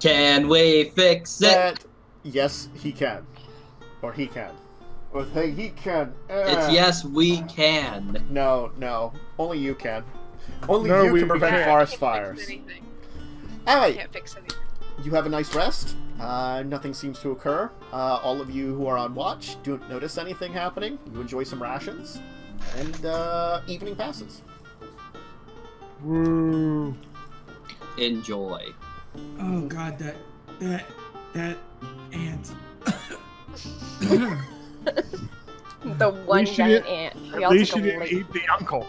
Can we fix it? Yes, he can. Or he can. Or hey, he can. It's yes, we can. No. Only you can. Only No, you we can prevent can't. forest I fires. can't fix anything. Alright, Can't fix anything. you have a nice rest. Nothing seems to occur. All of you who are on watch don't notice anything happening. You enjoy some rations. And evening passes. Woo. Enjoy. Oh god, that ant. The one least you giant didn't- ant. We At all least took you a didn't leap. eat the uncle.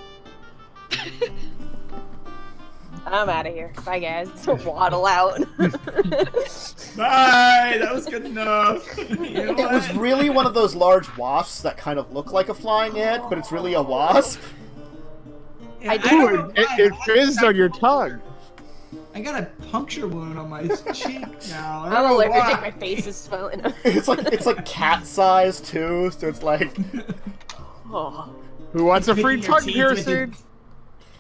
I'm out of here. Bye, guys. Waddle out. Bye! That was good enough. You know It was what? really one of those large wasps that kind of look like a flying ant, but it's really a wasp. Yeah, I don't Ooh, know it, why. it fizzed on your tongue. I got a puncture wound on my cheek now. I I'm don't know allergic. why. My face is swelling. It's like cat size too, so it's like Oh. Who wants a free Picking your tongue teeth with your- piercing?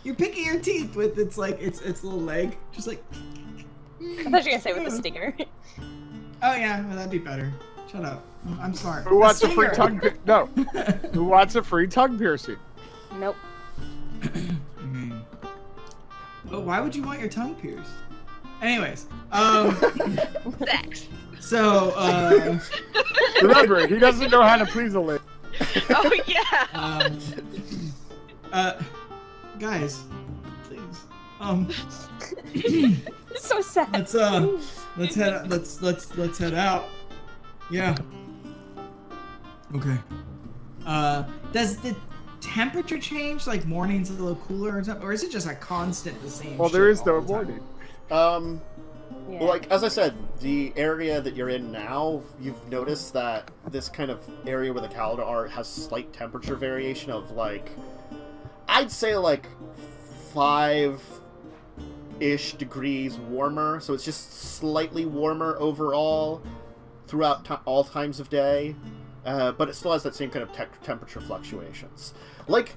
You're picking your teeth with its little leg, just like. I thought you were gonna say with the stinger. Oh yeah, well, that'd be better. Shut up. I'm smart. Who wants a free stinger. tongue? No. Who wants a free tongue piercing? Nope. But why would you want your tongue pierced? Anyways, Sex. so Remember, he doesn't know how to please a lady. Oh yeah. Guys, please, It's so sad. let's head out. Yeah. Okay. Does the temperature change? Like mornings a little cooler or something, or is it just a constant the same? Well, there shit is no all the time? warning. Yeah. well, like as I said, the area that you're in now, you've noticed that this kind of area where the Calada are has slight temperature variation of like, I'd say like 5-ish degrees warmer. So it's just slightly warmer overall throughout all times of day. But it still has that same kind of temperature fluctuations. Like,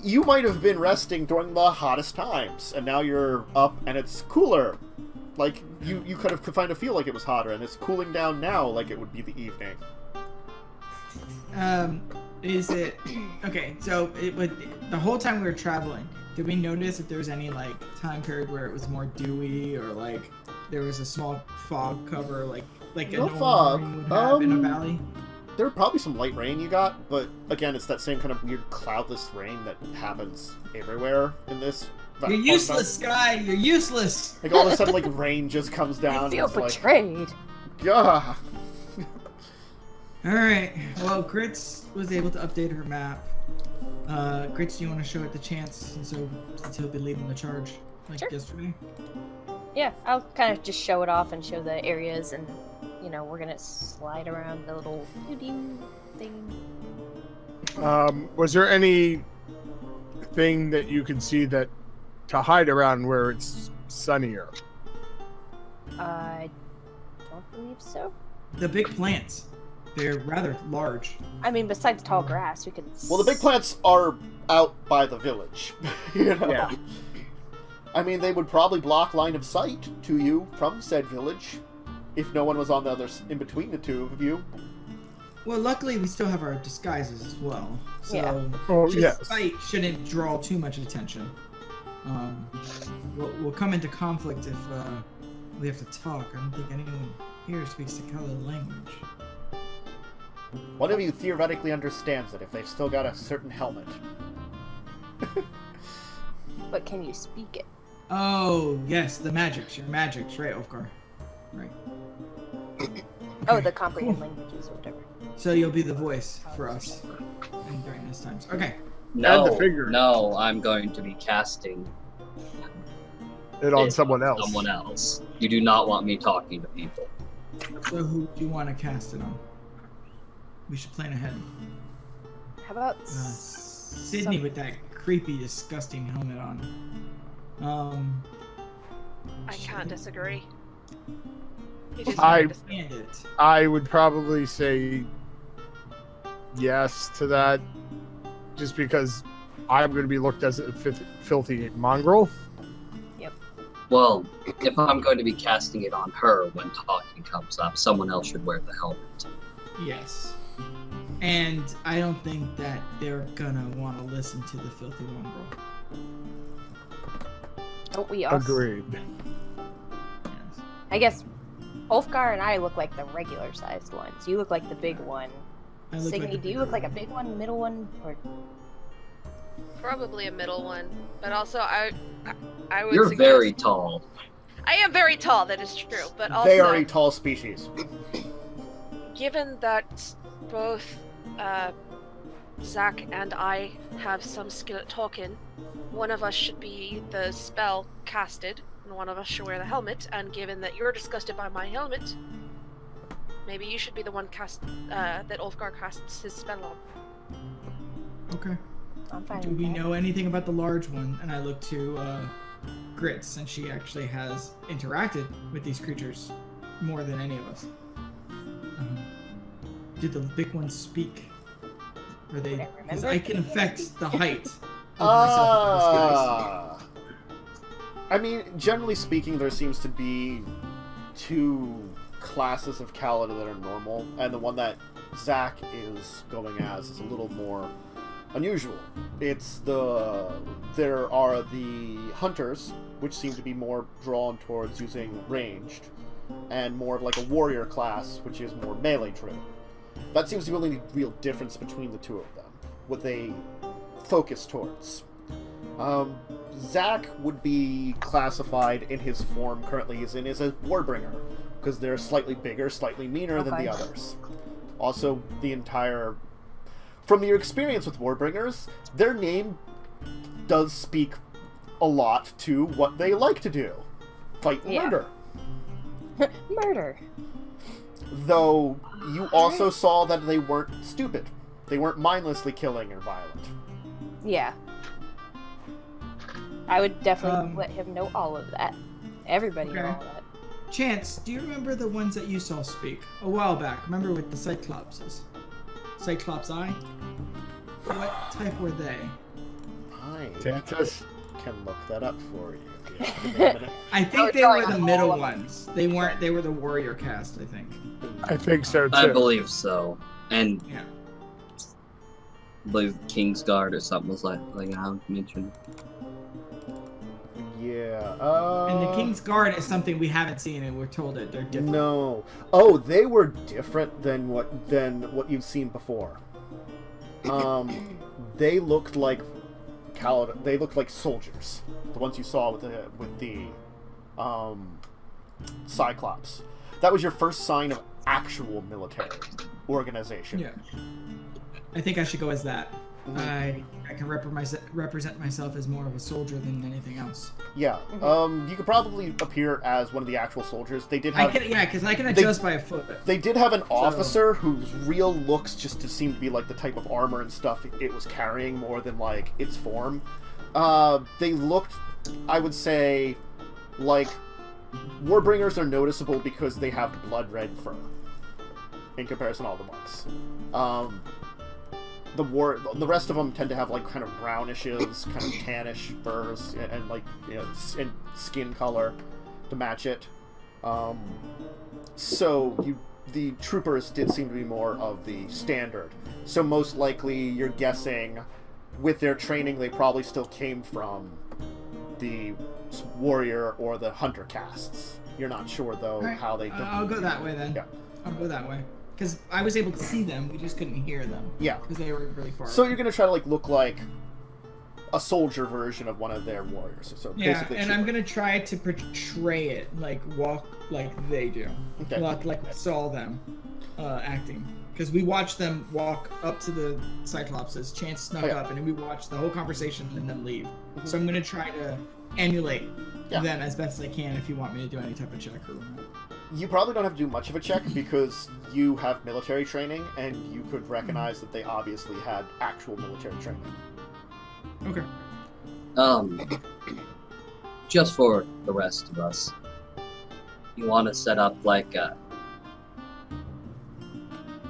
you might have been resting during the hottest times, and now you're up and it's cooler. Like, you could have kind of feel like it was hotter, and it's cooling down now like it would be the evening. Is it okay? So it would the whole time we were traveling. Did we notice if there was any like time period where it was more dewy, or like there was a small fog cover, like a No normal fog. morning would have in a valley? There were probably some light rain you got, but again, it's that same kind of weird cloudless rain that happens everywhere in this. You're useless, Sky. You're useless. Like all of a sudden, like rain just comes down. I feel and it's betrayed. like, yeah. All right. Well, Grits was able to update her map. Grits, do you want to show it the chance since he'll be leading the charge like Sure. yesterday? Yeah, I'll kind of just show it off and show the areas, and we're gonna slide around the little doo-doo thing. Was there any thing that you can see that to hide around where it's sunnier? I don't believe so. The big plants. They're rather large. I mean, besides tall grass, we could. Well, the big plants are out by the village. You know? Yeah. I mean, they would probably block line of sight to you from said village if no one was on the other in between the two of you. Well, luckily we still have our disguises as well. So Yeah. Oh, just yes. sight shouldn't draw too much attention. We'll come into conflict if we have to talk. I don't think anyone here speaks the Calada language. One of you theoretically understands it if they've still got a certain helmet. But can you speak it? Oh, yes, the magics. Your magics, right, Ulfgar? Right. Oh, Okay, the comprehend languages or whatever. So you'll be the voice for us during these times. Okay. No, the figure. no, I'm going to be casting It on it someone else. Someone else. You do not want me talking to people. So who do you want to cast it on? We should plan ahead. How about Signe with that creepy, disgusting helmet on. I can't disagree. He just I- understand it. I would probably say yes to that, just because I'm going to be looked as a filthy mongrel. Yep. Well, if I'm going to be casting it on her when talking comes up, someone else should wear the helmet. Yes. And I don't think that they're gonna want to listen to the filthy mongrel. Don't we all? Agreed. Yes. I guess Ulfgar and I look like the regular sized ones. You look like the big one. I look Signe, like the do you bigger look like a one. big one, middle one, or Probably a middle one, but also I would. You're suggest... very tall. I am very tall. That is true, but also They are a tall species. given that both Zach and I have some skill at talking, one of us should be the spell casted, and one of us should wear the helmet. And given that you're disgusted by my helmet, maybe you should be the one that Ulfgar casts his spell on. Okay. I'm fine. Do with we that. know anything about the large one? And I look to Grit, since she actually has interacted with these creatures more than any of us. Did the big ones speak? Or they? I Because remember. I can affect the height of myself. I mean, generally speaking, there seems to be two classes of Calada that are normal, and the one that Zach is going as is a little more unusual. There are the hunters, which seem to be more drawn towards using ranged, and more of like a warrior class, which is more melee driven. That seems to be the only real difference between the two of them, what they focus towards. Zach would be classified in his form currently he's in as a warbringer, because they're slightly bigger, slightly meaner than the others. Also, from your experience with warbringers, their name does speak a lot to what they like to do. Fight and Yeah. murder. Murder. Though you also saw that they weren't stupid. They weren't mindlessly killing or violent. Yeah. I would definitely Um, let him know all of that. Everybody know Okay. all that. Chance, do you remember the ones that you saw speak a while back? Remember with the Cyclopses? Cyclops Eye? What type were they? I Tantus? can look that up for you. Yeah, give me a minute. I was think they drawing were the all middle of them. ones. They weren't. They were the warrior cast, I think. I think so too. I believe so. And Yeah. I believe Kingsguard or something was like I mentioned. Yeah. And the King's Guard is something we haven't seen, and we're told that they're different. No. Oh, they were different than what you've seen before. They looked like Calada. They looked like soldiers. The ones you saw with the Cyclops. That was your first sign of actual military organization. Yeah. I think I should go as that. I can represent myself as more of a soldier than anything else. Yeah. You could probably appear as one of the actual soldiers. They did I have. can, yeah, because I can adjust by a foot. They did have an officer whose real looks just to seem to be like the type of armor and stuff it was carrying more than like its form. They looked, I would say, like Warbringers are noticeable because they have blood red fur in comparison to all the monks. The rest of them tend to have like kind of brownishes, kind of tannish furs, and like and skin color to match it. The troopers did seem to be more of the standard. So most likely, you're guessing, with their training, they probably still came from the warrior or the hunter castes. You're not sure though Alright, how they. I'll go that way then. Yeah. I'll go that way. Because I was able to see them, we just couldn't hear them. Yeah. Because they were really far So away. you're gonna try to like look like a soldier version of one of their warriors. So Yeah, basically, and I'm gonna try to portray it, like walk like they do. Okay. Like we saw them acting. Because we watched them walk up to the Cyclopses, Chance snuck Oh, yeah. up, and then we watched the whole conversation and then leave. So I'm gonna try to emulate Yeah. them as best I can if you want me to do any type of check or whatnot. You probably don't have to do much of a check because you have military training, and you could recognize that they obviously had actual military training. Okay. Just for the rest of us, you want to set up like a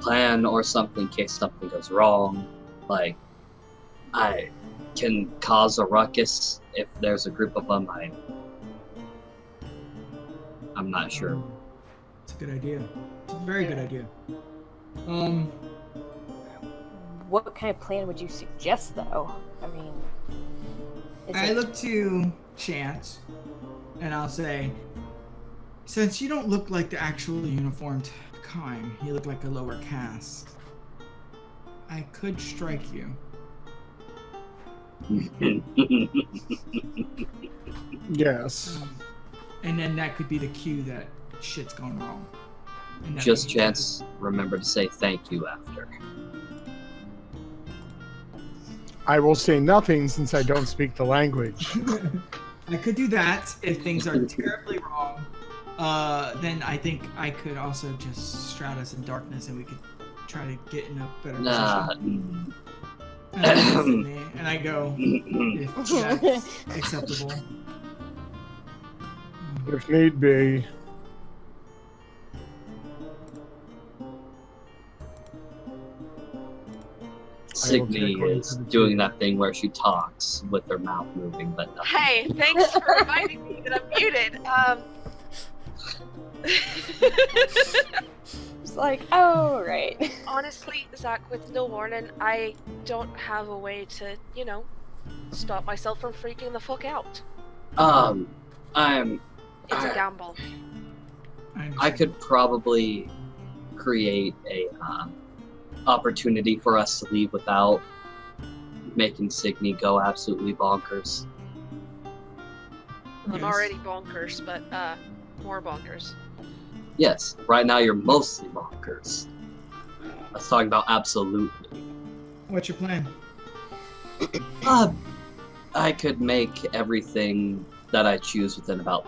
plan or something in case something goes wrong. Like, I can cause a ruckus if there's a group of them. I'm not sure. It's a good idea. It's a very good idea. What kind of plan would you suggest, though? I mean, I look to Chance, and I'll say, since you don't look like the actual uniformed kind, you look like a lower caste, I could strike you. Yes. And then that could be the cue that shit's gone wrong. And that Just means- Chance, remember to say thank you after. I will say nothing since I don't speak the language. I could do that if things are terribly wrong. Then I think I could also just shroud us in darkness and we could try to get in a better position. And I go, if that's acceptable. If need be. Signe is doing that thing where she talks with her mouth moving, but nothing. Hey, thanks for reminding me that I'm muted. It's like, oh, right. Honestly, Zach, with no warning, I don't have a way to, stop myself from freaking the fuck out. It's a gamble. I could probably create a opportunity for us to leave without making Signe go absolutely bonkers. I'm already bonkers, but more bonkers. Yes, right now you're mostly bonkers. I was talking about absolutely. What's your plan? I could make everything that I choose within about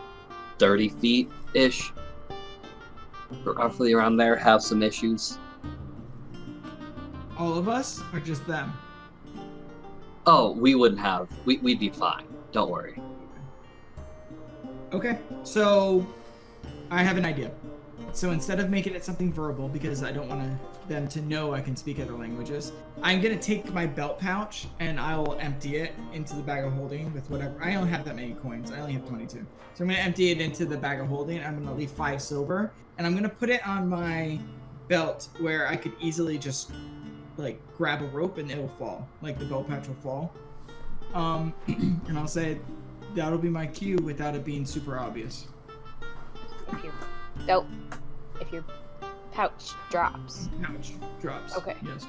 30 feet-ish. Roughly around there, have some issues. All of us, or just them? Oh, we wouldn't have. We'd be fine. Don't worry. Okay, so I have an idea. So instead of making it something verbal, because I don't want them to know I can speak other languages, I'm going to take my belt pouch and I will empty it into the bag of holding with whatever. I don't have that many coins. I only have 22. So I'm going to empty it into the bag of holding. I'm going to leave 5 silver and I'm going to put it on my belt where I could easily just grab a rope and it'll fall. Like the belt pouch will fall. And I'll say that'll be my cue without it being super obvious. If your pouch drops. Pouch drops. Okay. Yes.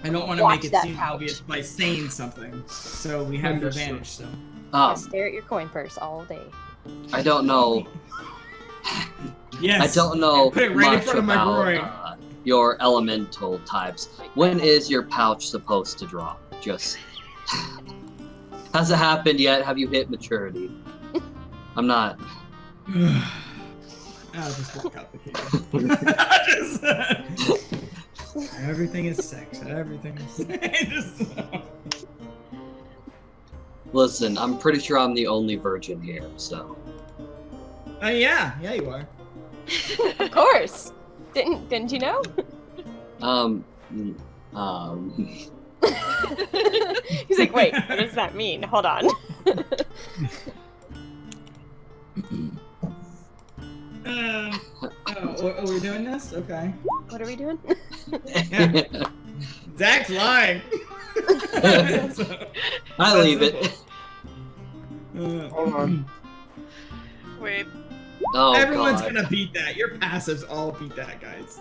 I don't want to Watch make it that seem pouch. obvious by saying something, so we have an advantage. So. Stare at your coin purse all day. I don't know. Yes. I don't know Put it right in much front of my groin. about your elemental types. When is your pouch supposed to drop? Just has it happened yet? Have you hit maturity? I'm not. I'll just walk out the cave. Everything is sex. Everything is sex. Listen, I'm pretty sure I'm the only virgin here, so. Yeah, you are. Of course. Didn't you know? He's like, wait, what does that mean? Hold on. We're doing this? Okay. What are we doing? Yeah. Zach's lying. I leave it. Hold on. Wait, Oh, Everyone's God. gonna beat that. Your passives all beat that, guys.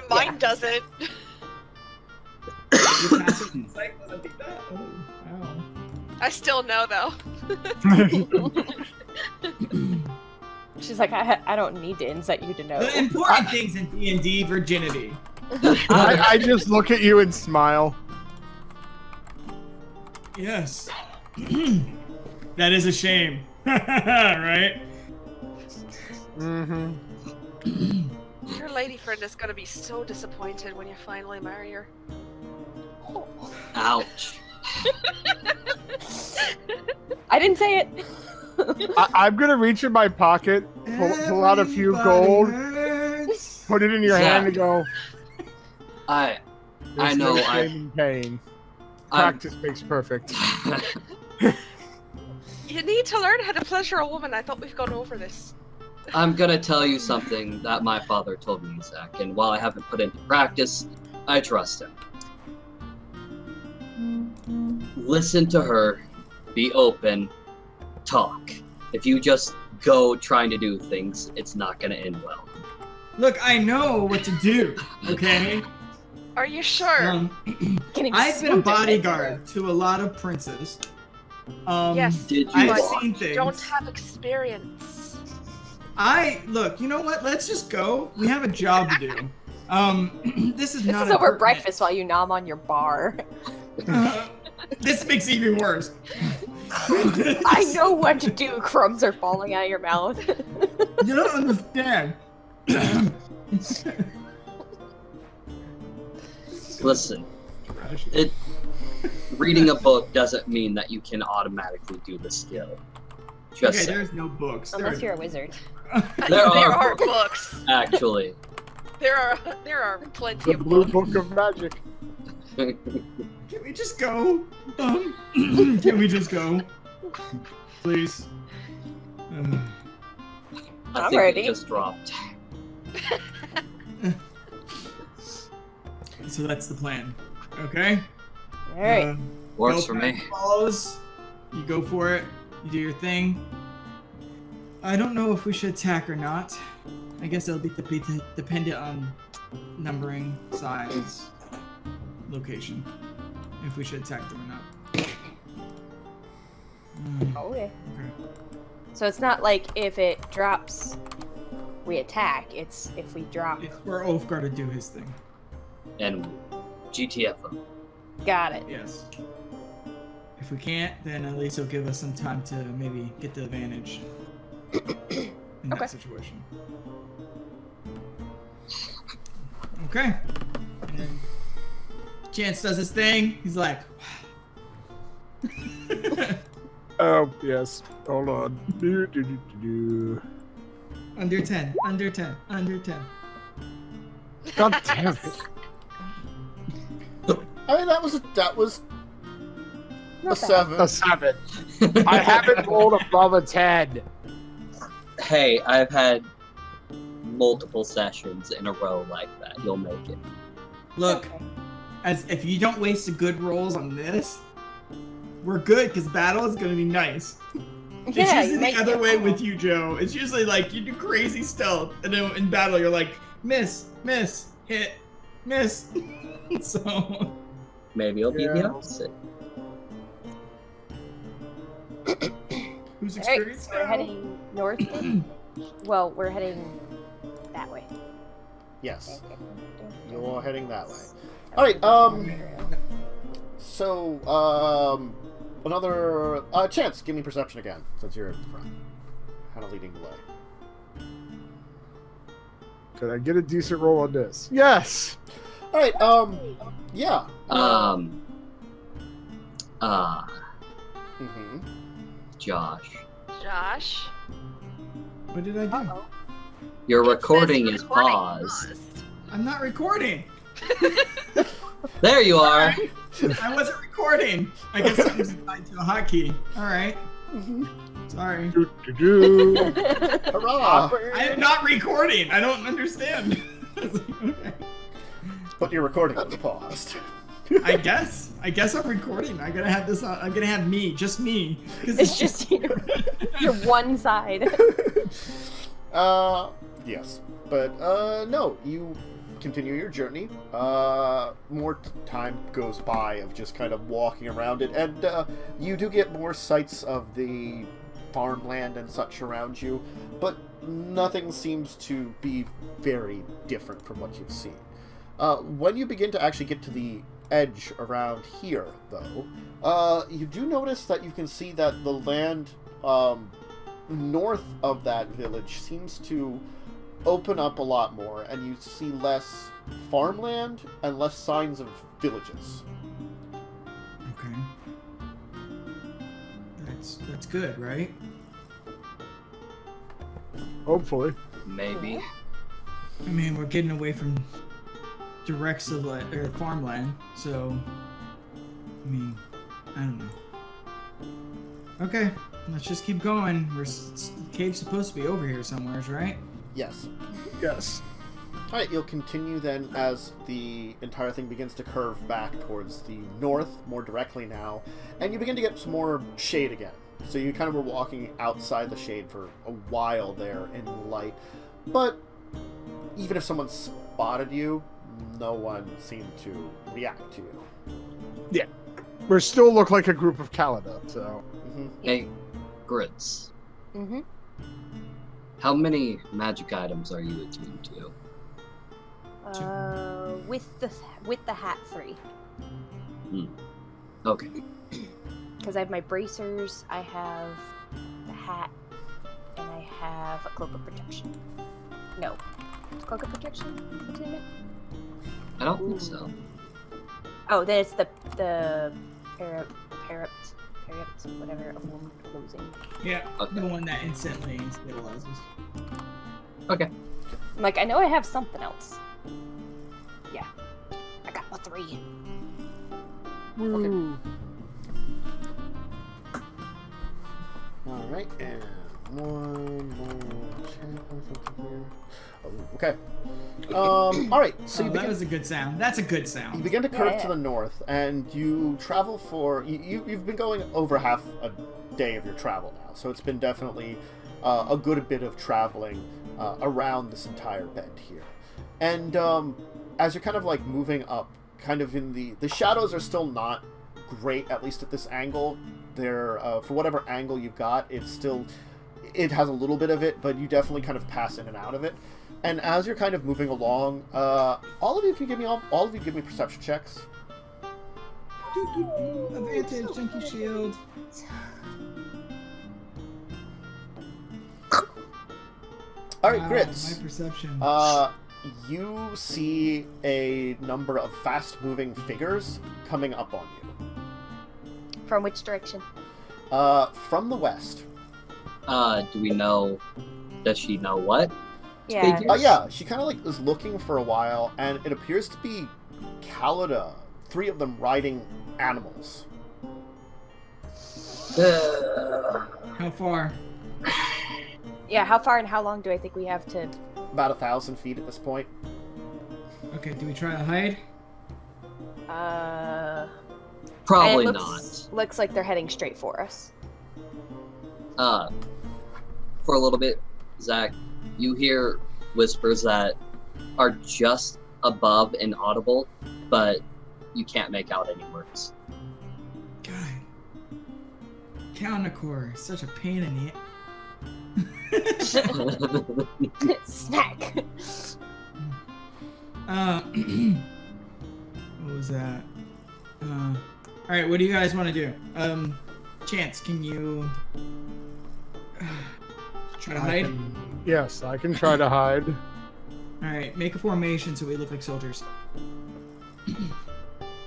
mine doesn't. Your passive insight doesn't beat that? Oh, wow. I still know though. She's like, I don't need to insight you to know. The important things in D&D, virginity. I just look at you and smile. Yes. That is a shame. Right? Mm-hmm. Your lady friend is gonna be so disappointed when you finally marry her. Ouch. I didn't say it. I'm gonna reach in my pocket, pull out a few gold, put it in your hand, and go. I "There's know, no shame in pain. I'm- Practice makes perfect." You need to learn how to pleasure a woman. I thought we've gone over this. I'm gonna tell you something that my father told me, Zach, and while I haven't put into practice, I trust him. Listen to her, be open, talk. If you just go trying to do things, it's not gonna end well. Look, I know what to do, okay? Are you sure? I've been a bodyguard to a lot of princes. Yes, Did you I've watch? seen you things. don't have experience. Look, you know what? Let's just go. We have a job to do. This is This not is over impertinent. breakfast while you nom on your bar. This makes it even worse. I know what to do. Crumbs are falling out of your mouth. You don't understand. Listen, reading a book doesn't mean that you can automatically do the skill. Just Okay, saying. there's no books. Unless you're a wizard. There There are are books. actually. There are plenty The of Blue books. Book of Magic. Can we just go? Can we just go? Please. I I'm think ready. it just dropped. So that's the plan. Okay? Alright. Works go for me. Follows. You go for it. You do your thing. I don't know if we should attack or not. I guess it'll be dependent on numbering, size, location. If we should attack them or not. Okay. Okay. So it's not like if it drops, we attack. It's if we drop. It's for Ulfgar to do his thing. And GTFO. Got it. Yes. If we can't, then at least it'll give us some time to maybe get the advantage in Okay. that situation. Okay. And then Chance does his thing. He's like, Oh, yes. Hold on. Do. under 10, under 10, under 10. God damn it. I mean, that was Not a 7. A 7. I haven't rolled above a 10. Hey, I've had multiple sessions in a row like that. You'll make it. Look, Okay. as if you don't waste the good rolls on this, we're good because battle is gonna be nice. It's Yeah, usually you make the other it way cool. with you, Joe. It's usually like you do crazy stealth, and then in battle you're like miss, miss, hit, miss. So Maybe it'll be the Yeah. opposite. who's Alright, experienced so we're now? heading north. then? Well, we're heading that way. Yes, Okay. you're heading that way. All right. So, another Chance. Give me perception again, since you're at the front. Kind of leading the way. Could I get a decent roll on this? Yes! All right. Yeah. Mm-hmm. Josh, Josh. What did I do? Uh-oh. your It says recording is recording paused. I'm not recording. There you are. I wasn't recording. I guess something's tied to a hotkey. All right. Sorry. Do. Hurrah! I am not recording. I don't understand. Okay. But your recording was paused. I guess I'm recording. I'm gonna have this. I'm gonna have me, just me. 'Cause It's just you. You're one side. Yes. But, no, you continue your journey. More time goes by of just kind of walking around it, and, you do get more sights of the farmland and such around you, but nothing seems to be very different from what you've seen. When you begin to actually get to the edge around here, though, you do notice that you can see that the land north of that village seems to open up a lot more, and you see less farmland and less signs of villages. Okay. That's good, right? Hopefully. Maybe. I mean, we're getting away from direct farmland, so I mean, I don't know. Okay, let's just keep going. The cave's supposed to be over here somewhere, right? Yes. Yes. All right, you'll continue then as the entire thing begins to curve back towards the north, more directly now, and you begin to get some more shade again. So you kind of were walking outside the shade for a while there in the light, but even if someone spotted you, no one seemed to react to you. Yeah. We still look like a group of Calada, so... Hey, Grits. Mm-hmm. How many magic items are you attuned to? With the hat 3. Okay. Because I have my bracers, I have the hat, and I have a cloak of protection. No. Is cloak of protection? What's in it? I don't think so. Oh, then it's the parapet, whatever, of wound closing. Yeah, Okay. the one that instantly stabilizes. Okay. I'm like, I know I have something else. Yeah. I got my 3. Okay. All right, and one more check or something here. Oh, okay. All right. So That was a good sound. That's a good you sound. begin to curve Yeah. to the north, and you travel for you've been going over half a day of your travel now, so it's been definitely a good bit of traveling around this entire bend here. And as you're kind of like moving up, kind of in the shadows are still not great, at least at this angle. They're for whatever angle you've got, it has a little bit of it, but you definitely kind of pass in and out of it. And as you're kind of moving along, all of you give me perception checks. Advantage, junkie shield. All right, Wow, Grits. My perception. You see a number of fast-moving figures coming up on you. From which direction? From the west. Do we know? Does she know what? Yeah. Figures? Yeah, she kind of like was looking for a while, and it appears to be Calada. 3 of them riding animals. How far? Yeah, how far and how long do I think we have to... About 1,000 feet at this point. Okay, do we try to hide? Probably it not. Looks like they're heading straight for us. For a little bit, Zach, you hear whispers that are just above inaudible, but you can't make out any words. God. Countercore is such a pain in the... Snack! What was that? Alright, what do you guys want to do? Chance, can you... try to hide? Yes, I can try to hide. Alright, make a formation so we look like soldiers.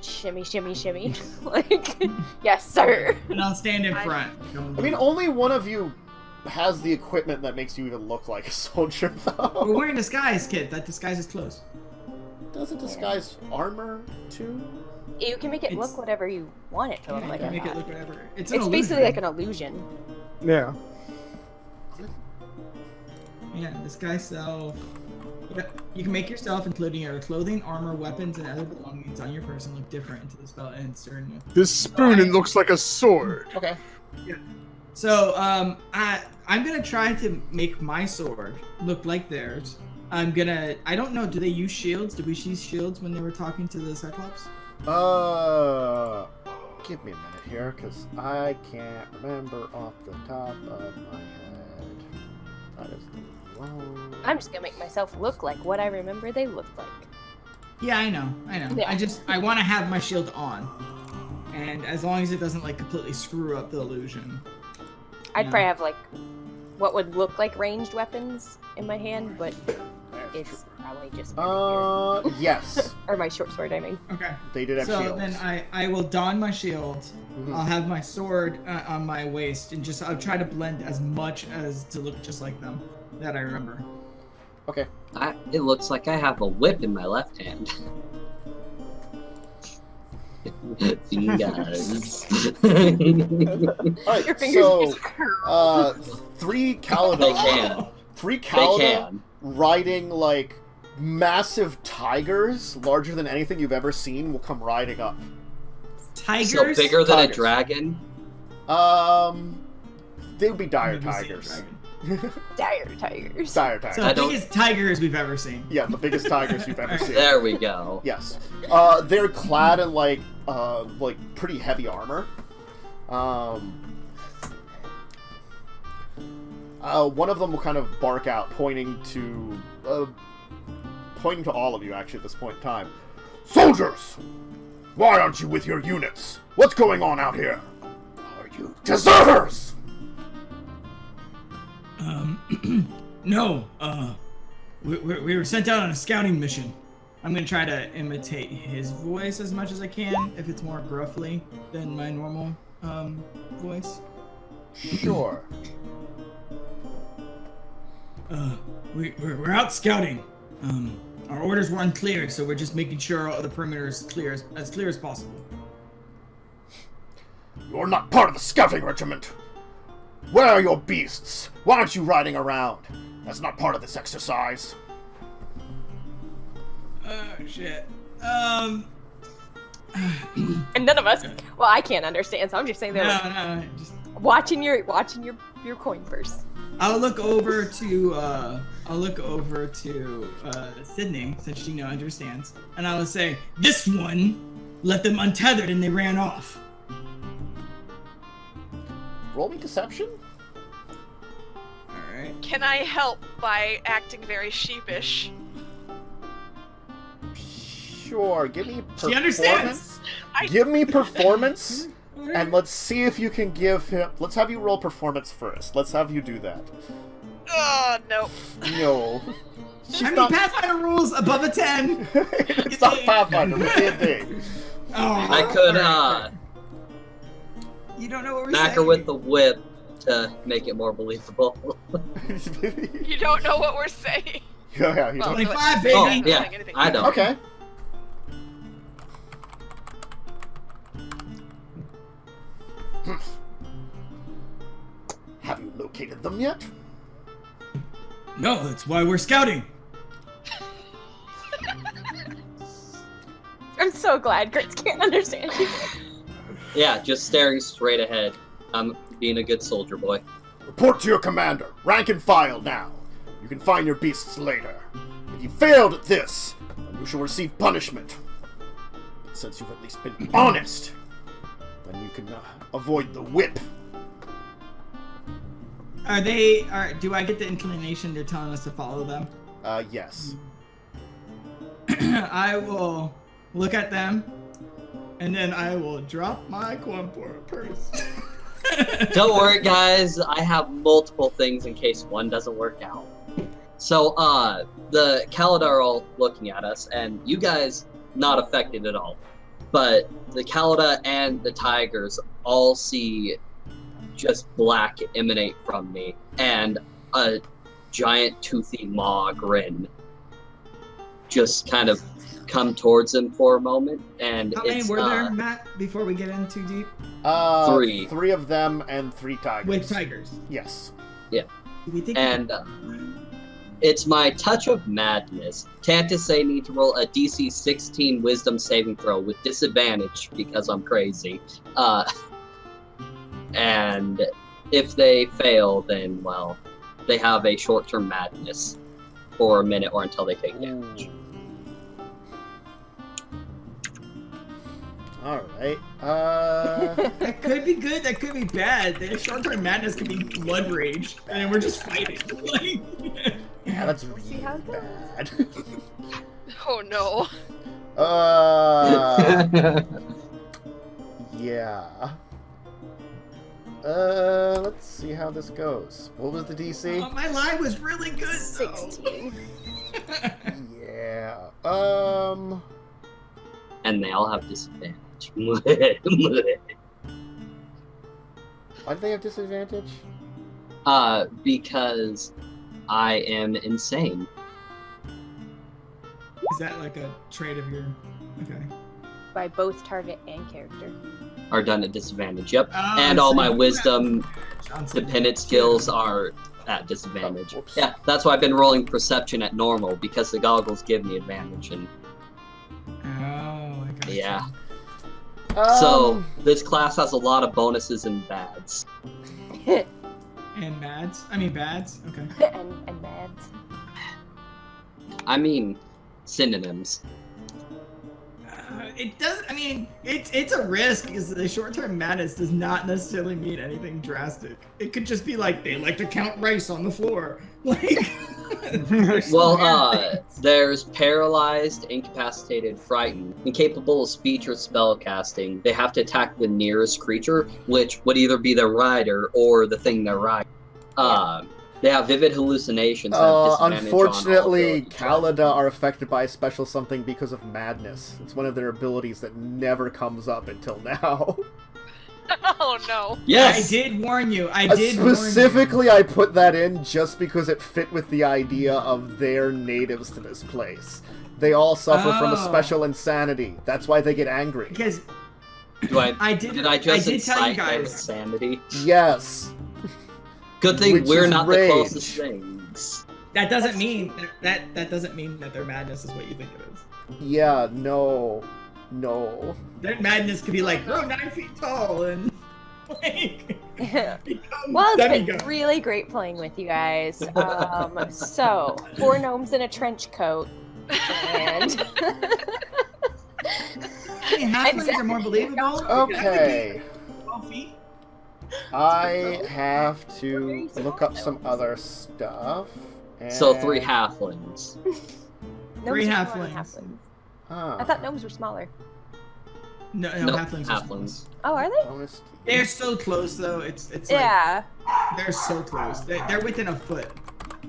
Shimmy, shimmy, shimmy. Like, yes, sir. And I'll stand in front. I mean, only one of you has the equipment that makes you even look like a soldier, We're though. wearing a disguise kit that disguises clothes. Does it disguise armor, too? You can make it It's- look whatever you want it to look Yeah, like. you or can make it not. look whatever. It's an It's basically illusion. like an illusion. Yeah. Yeah, disguise self. Yeah, you can make yourself, including your clothing, armor, weapons, and other belongings on your person, look different until the spell ends during the... This spoon, it looks like a sword. Okay. So, I'm gonna try to make my sword look like theirs. I don't know, do they use shields? Did we use shields when they were talking to the Cyclops? Give me a minute here, because I can't remember off the top of my head. That is the wrong... I'm just gonna make myself look like what I remember they looked like. Yeah, I know. Yeah. I want to have my shield on. And as long as it doesn't, like, completely screw up the illusion. I'd Yeah. probably have like what would look like ranged weapons in my hand, but it's probably just yes. or my short sword. I mean, Okay. They did have So shields. then I will don my shield. Mhm. I'll have my sword on my waist, and I'll try to blend as much as to look just like them that I remember. Okay. It looks like I have a whip in my left hand. Fingers. Alright, Your fingers so, just curl. three They Calada, can. three They Calada can. riding, like, massive tigers, larger than anything you've ever seen, will come riding up. Tigers? So bigger than a Tigers. dragon? They would be dire I've never seen a tigers. dragon. Dire tigers. Dire tigers. So I the don't- biggest tigers we've ever seen. Yeah, the biggest tigers you've ever seen. There we go. Yes. They're clad in, like pretty heavy armor. One of them will kind of bark out, pointing to all of you, actually, at this point in time. Soldiers! Why aren't you with your units? What's going on out here? Are you deserters? No, we were sent out on a scouting mission. I'm gonna try to imitate his voice as much as I can, if it's more gruffly than my normal, voice. Sure. We're out scouting. Our orders were unclear, so we're just making sure all the perimeter is clear as possible. You're not part of the scouting regiment. Where are your beasts? Why aren't you riding around? That's not part of this exercise. Oh shit. And none of us. Well, I can't understand, so I'm just saying they're like, No, just. watching your coin purse. I'll look over to Signe, since she understands, and I will say, this one left them untethered and they ran off. Roll me deception? Alright. Can I help by acting very sheepish? Sure, give me performance. She understands. Give me performance, and let's see if you can give him... Let's have you roll performance first. Let's have you do that. Oh, no. No. She's How many not... Pathfinder rules above a 10? It's not Pathfinder, it's D&D. Oh, I could, you don't know what we're smack her saying. with the whip to make it more believable. You don't know what we're saying. Yeah, you Well, don't... 25, baby. Oh, Anything, yeah, anything. I don't. Okay. Have you located them yet? No, that's why we're scouting. I'm so glad Grits can't understand you. Yeah, just staring straight ahead. I'm being a good soldier boy. Report to your commander. Rank and file now. You can find your beasts later. If you failed at this, then you shall receive punishment. But since you've at least been honest, then you can avoid the whip. Do I get the inclination they're telling us to follow them? Yes. I will look at them, and then I will drop my coin purse. Don't worry, guys. I have multiple things in case one doesn't work out. So, the Calada are all looking at us, and you guys not affected at all. But the Calada and the Tigers all see just black emanate from me, and a giant toothy maw grin just kind of come towards him for a moment, and How many it's were there, Matt, before we get in too deep? 3. 3 of them and 3 tigers. With tigers. Yes. Do we think and it's my touch of madness. Tantus say need to roll a DC 16 wisdom saving throw with disadvantage because I'm crazy. And if they fail, then, well, they have a short-term madness for a minute or until they take damage. Alright. that could be good, that could be bad. The short-term madness could be blood rage, and then we're just fighting. Yeah, that's See really how it goes. bad. Oh, no. Yeah. Let's see how this goes. What was the DC? Oh, my lie was really good. 16. Yeah. And they all have disadvantage. Why do they have disadvantage? Because I am insane. Is that like a trait of your... Okay. by both target and character. Are done at disadvantage. Yep. Oh, And all so my you wisdom have dependent skills are at disadvantage. Oh, whoops. Yeah, that's why I've been rolling perception at normal, because the goggles give me advantage. And Oh, I got yeah. you. So this class has a lot of bonuses and bads. And bads? I mean bads? Okay. and mads. I mean, synonyms. It does. I mean, it's a risk because the short-term madness does not necessarily mean anything drastic. It could just be like they like to count rice on the floor. Like. Well, there's paralyzed, incapacitated, frightened, incapable of speech or spell casting. They have to attack the nearest creature, which would either be their rider or the thing they're riding. They have vivid hallucinations. That have disadvantage Unfortunately, on all ability Calada are affected by a special something because of madness. It's one of their abilities that never comes up until now. Oh no. Yes! I did warn you. I did Specifically, I put that in just because it fit with the idea of their natives to this place. They all suffer from a Oh. special insanity. That's why they get angry. Because Do I did tell you guys. insanity? Yes. Good thing Which we're is not rage. the closest things. That doesn't mean that doesn't mean that their madness is what you think it is. Yeah, no. No. Their madness could be like grow 9 feet tall and like become Well, it's been demigod. really great playing with you guys. So, 4 gnomes in a trench coat, and I mean, halflings are more believable. Okay. 12 feet. I have to look up some other stuff. So and- 3 halflings. gnomes Three are smaller than halflings. Ah, I thought gnomes were smaller. No, No, halflings. Are halflings. small. Oh, are they? bonus. They're so close though. It's like Yeah. they're so close. They're within a foot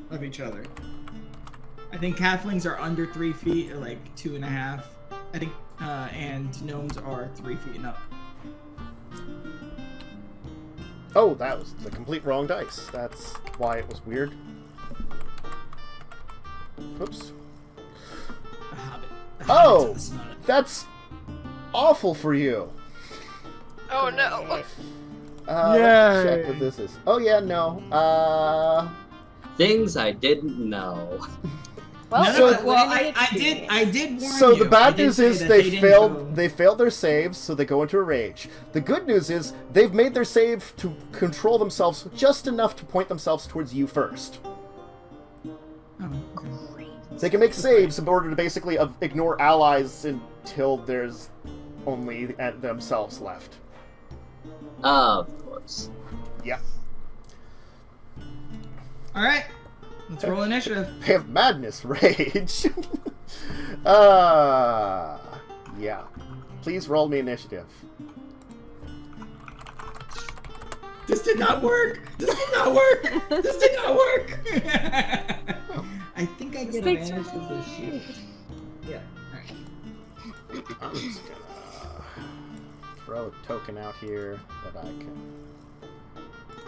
of each other. I think halflings are under 3 feet, or like 2.5. I think, and gnomes are 3 feet and up. Oh, that was the complete wrong dice. That's why it was weird. Oops. The Hobbit. The Oh! Hobbits of the Snow. That's awful for you. Oh no. Let's Yay. check what this is. Oh yeah, no. Things I didn't know. Well, No, so- no, well, learning I did warn So you. the bad I did news say is that they didn't failed. go- They failed their saves, so they go into a rage. The good news is they've made their save to control themselves just enough to point themselves towards you first. Oh, okay. They can make saves in order to basically ignore allies until there's only themselves left. Of course. Yeah. All right, let's roll initiative. They have madness rage. Yeah. Please roll me initiative. This did not work. This did not work. This did not work. I think I get Mistakes advantage were of this shit. made. Yeah. All right. I'm just gonna throw a token out here that I can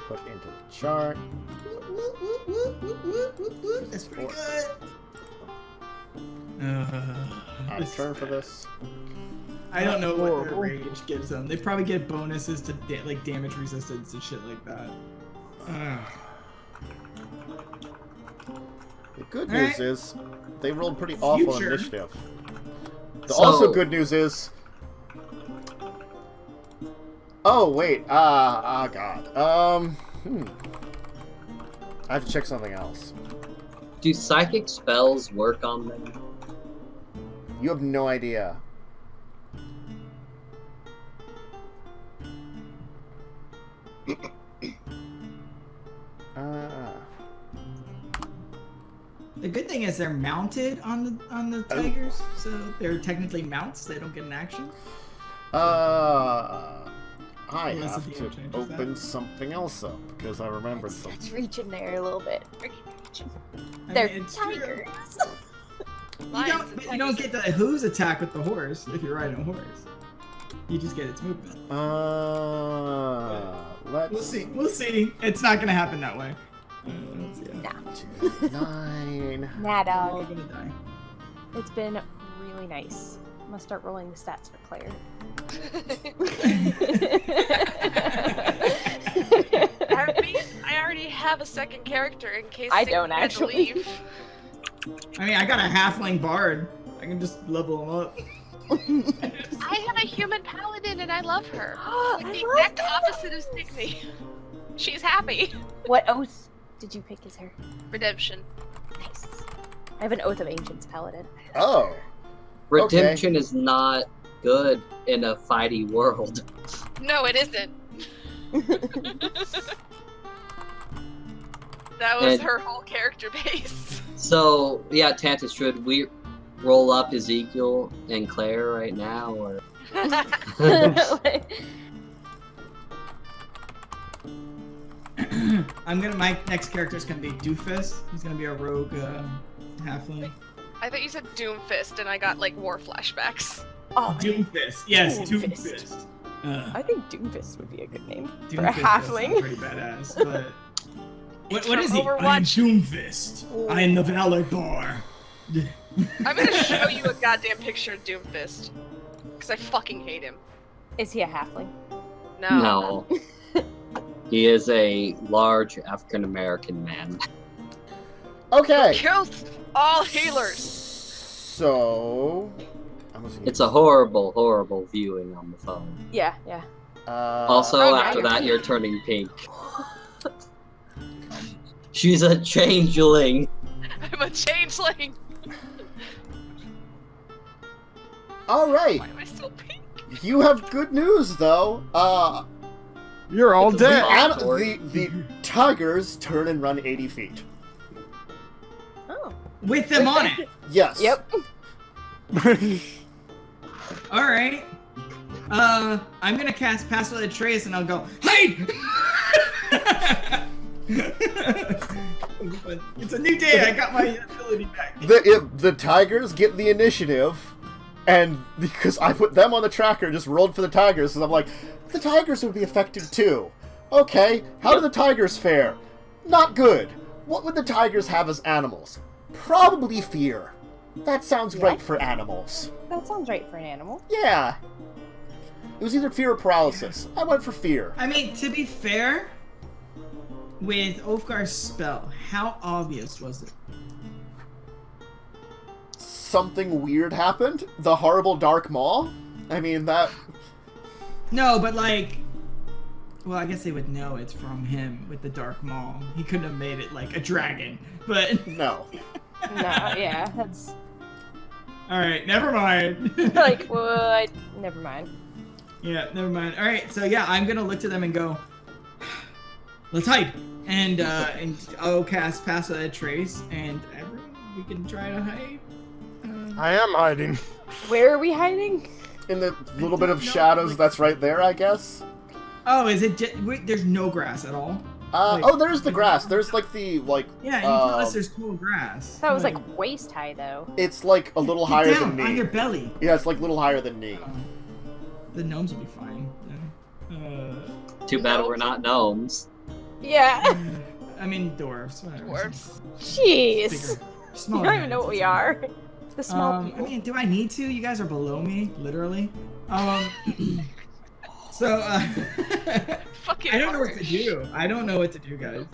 put into the chart. That's pretty good. Out of turn for this. I don't know what their Horrible. rage gives them. They probably get bonuses to like damage resistance and shit like that. The good All news right. is they rolled pretty awful Future. initiative. The So- also good news is. Oh wait, God. I have to check something else. Do psychic spells work on them? You have no idea. The good thing is they're mounted on the tigers, so they're technically mounts. They don't get an action. I Unless have the to DM changes that. open something else up because I remembered Let's something. reach in there a little bit. I They're mean, it's true. tigers. You don't get the who's attack with the horse if you're riding a horse. You just get its movement. Let's We'll see. We'll see. It's not gonna happen that way. Let's see. Nah. 9. Nah, We're all dog. gonna die. It's been really nice. I'm gonna start rolling the stats for Claire. I already have a second character in case I Signe don't had to actually. leave. I mean, I got a halfling bard. I can just level him up. I have a human paladin and I love her. Like I the love exact that opposite of Signe. She's happy. What oath did you pick as her? Redemption. Nice. I have an Oath of Ancients paladin. Oh. Redemption is not good in a fighty world. No, it isn't. That was And- her whole character base. So, yeah, Tantus, should we roll up Ezekiel and Claire right now, or? My next character is gonna be Doofus. He's gonna be a rogue halfling. I thought you said Doomfist and I got like war flashbacks. Oh, Doomfist. Yes, Doomfist. Doomfist. I think Doomfist would be a good name for a Doomfist does sound halfling. pretty badass, but what from is he? I am Overwatch. Doomfist. I am the Valor Bar. I'm gonna show you a goddamn picture of Doomfist. Because I fucking hate him. Is he a halfling? No. No. He is a large African American man. Okay. Kills all healers. So. It's a horrible, horrible viewing on the phone. Yeah, yeah. Also, Oh, after yeah. that, you're turning pink. She's a changeling. I'm a changeling. All right. Why am I still pink? You have good news, though. You're all It's a dead. weird- The tigers turn and run 80 feet. Oh. With them on it. Yes. Yep. All right. I'm gonna cast Pass Without a Trace, and I'll go hide. But it's a new day. I got my ability back. The tigers get the initiative, and because I put them on the tracker, just rolled for the tigers, and I'm like, the tigers would be affected too. Okay, how do the tigers fare? Not good. What would the tigers have as animals? Probably fear. That sounds right for animals. That sounds right for an animal. Yeah. It was either fear or paralysis. I went for fear. I mean, to be fair, with Ulfgar's spell, how obvious was it? Something weird happened? The horrible dark maw? I mean, that... No, but like, well, I guess they would know it's from him with the Dark Maw. He couldn't have made it like a dragon, but No. No, yeah, that's all right, never mind. like what? Never mind. Yeah, never mind. All right, so yeah, I'm gonna look to them and go, let's hide, and I'll cast Pass Without a Trace, and everyone, we can try to hide. I am hiding. Where are we hiding? In the little bit of shadows that's right there, I guess. Oh, is it? Wait, there's no grass at all. Oh, there's the grass. There's like the, like... Yeah, you tell us there's cool grass. That was like waist high though. It's like a little Get higher down than on your knee. belly. Yeah, it's like a little higher than knee. The gnomes will be fine. Too bad we're not gnomes. Yeah. I mean dwarves. Whatever. Dwarves. Jeez. Bigger, You smaller don't even know what we are. The small I people. mean, do I need to? You guys are below me, literally. So, Fucking I don't know what to harsh. do. I don't know what to do, guys.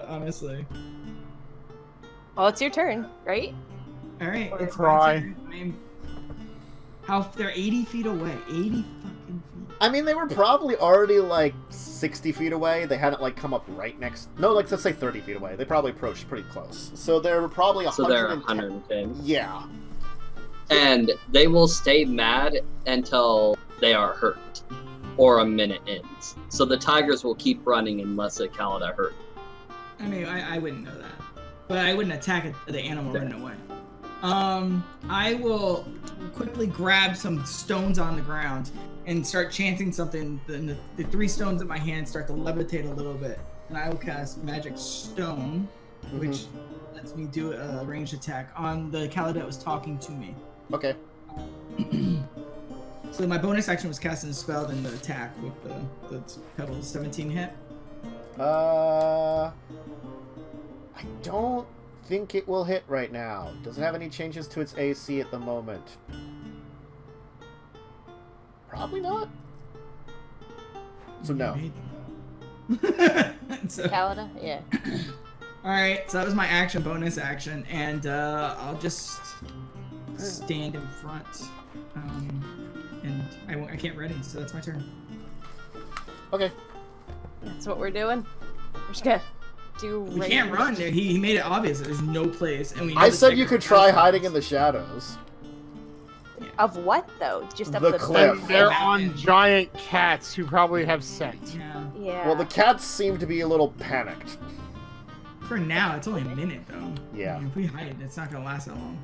Honestly. Well, it's your turn, right? All right, Or it's cry. my turn. They're 80 feet away. 80 fucking feet. I mean, they were probably already like 60 feet away. They hadn't like come up right next... No, like let's say 30 feet away. They probably approached pretty close. So they were probably 110. So they're 110. Yeah. And they will stay mad until they are hurt. Or a minute ends. So the tigers will keep running unless a Calada hurt. I mean, I wouldn't know that. But I wouldn't attack the animal running away. I will quickly grab some stones on the ground and start chanting something. Then the 3 stones in my hand start to levitate a little bit. And I will cast Magic Stone, which lets me do a ranged attack on the Calada that was talking to me. Okay. So my bonus action was casting a spell, then the attack with the pebble 17 hit. I don't think it will hit right now. Doesn't have any changes to its AC at the moment. Probably not. So no. So, Calada? Yeah. Alright, so that was my action, bonus action, and I'll just stand in front. And I can't ready, so that's my turn. Okay. That's what we're doing. We're just gonna do. We can't run. He made it obvious that there's no place, and we. Know I the said you could try technical hiding in the shadows. Of what though? Just up The the cliff. And they're on giant cats who probably have scent. Yeah. Yeah. Well, the cats seem to be a little panicked. For now, it's only a minute though. Yeah. I mean, if we hide, it's not gonna last that long.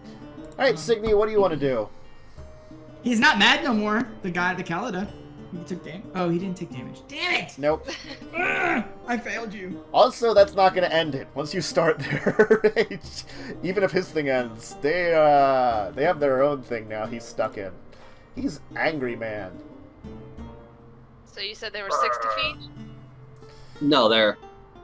All right, Signe, what do you want to do? He's not mad no more. The guy at the Calada. He took damage. Oh, he didn't take damage. Damn it! Nope. I failed you. Also, that's not going to end it. Once you start their rage, even if his thing ends, they have their own thing now. He's stuck in. He's angry man. So you said they were 60 feet? No, they're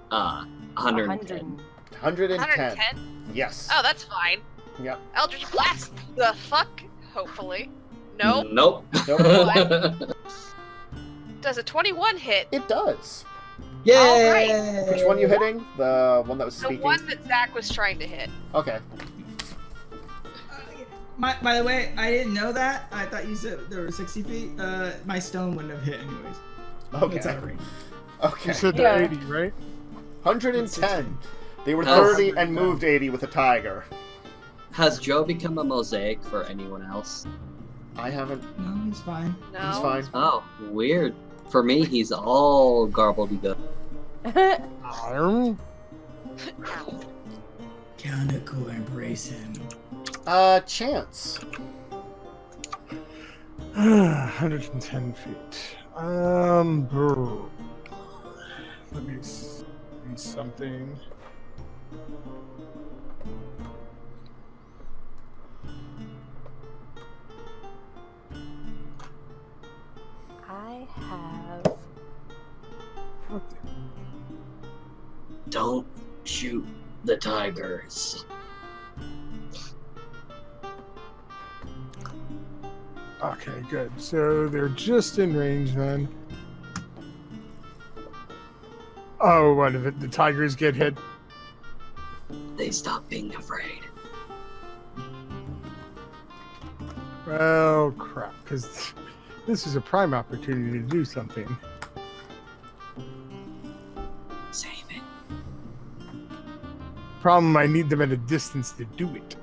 110. 110. 110? Yes. Oh, that's fine. Yep. Eldritch Blast the fuck, hopefully. No? Nope. Nope. Does a 21 hit? It does. Yay! Which one you hitting? The one that was The speaking? one that Zach was trying to hit. Okay. By the way, I didn't know that. I thought you said there were 60 feet. My stone wouldn't have hit anyways. Okay. It's out of range. Okay. You said they're Yeah. 80, right? 110. They were Oh. 30 and moved 80 with a tiger. Has Joe become a mosaic for anyone else? I haven't. No, he's fine. No. He's fine. Oh, weird. For me, he's all gobbledygook. Arm? Kaneko, embrace him. Chance. 110 feet. Brr. Let me see something. I have. What the- Don't shoot the tigers. Okay, good. So they're just in range then. Oh, what if the tigers get hit? They stop being afraid. Well, crap, because this is a prime opportunity to do something. Save it. Problem, I need them at a distance to do it.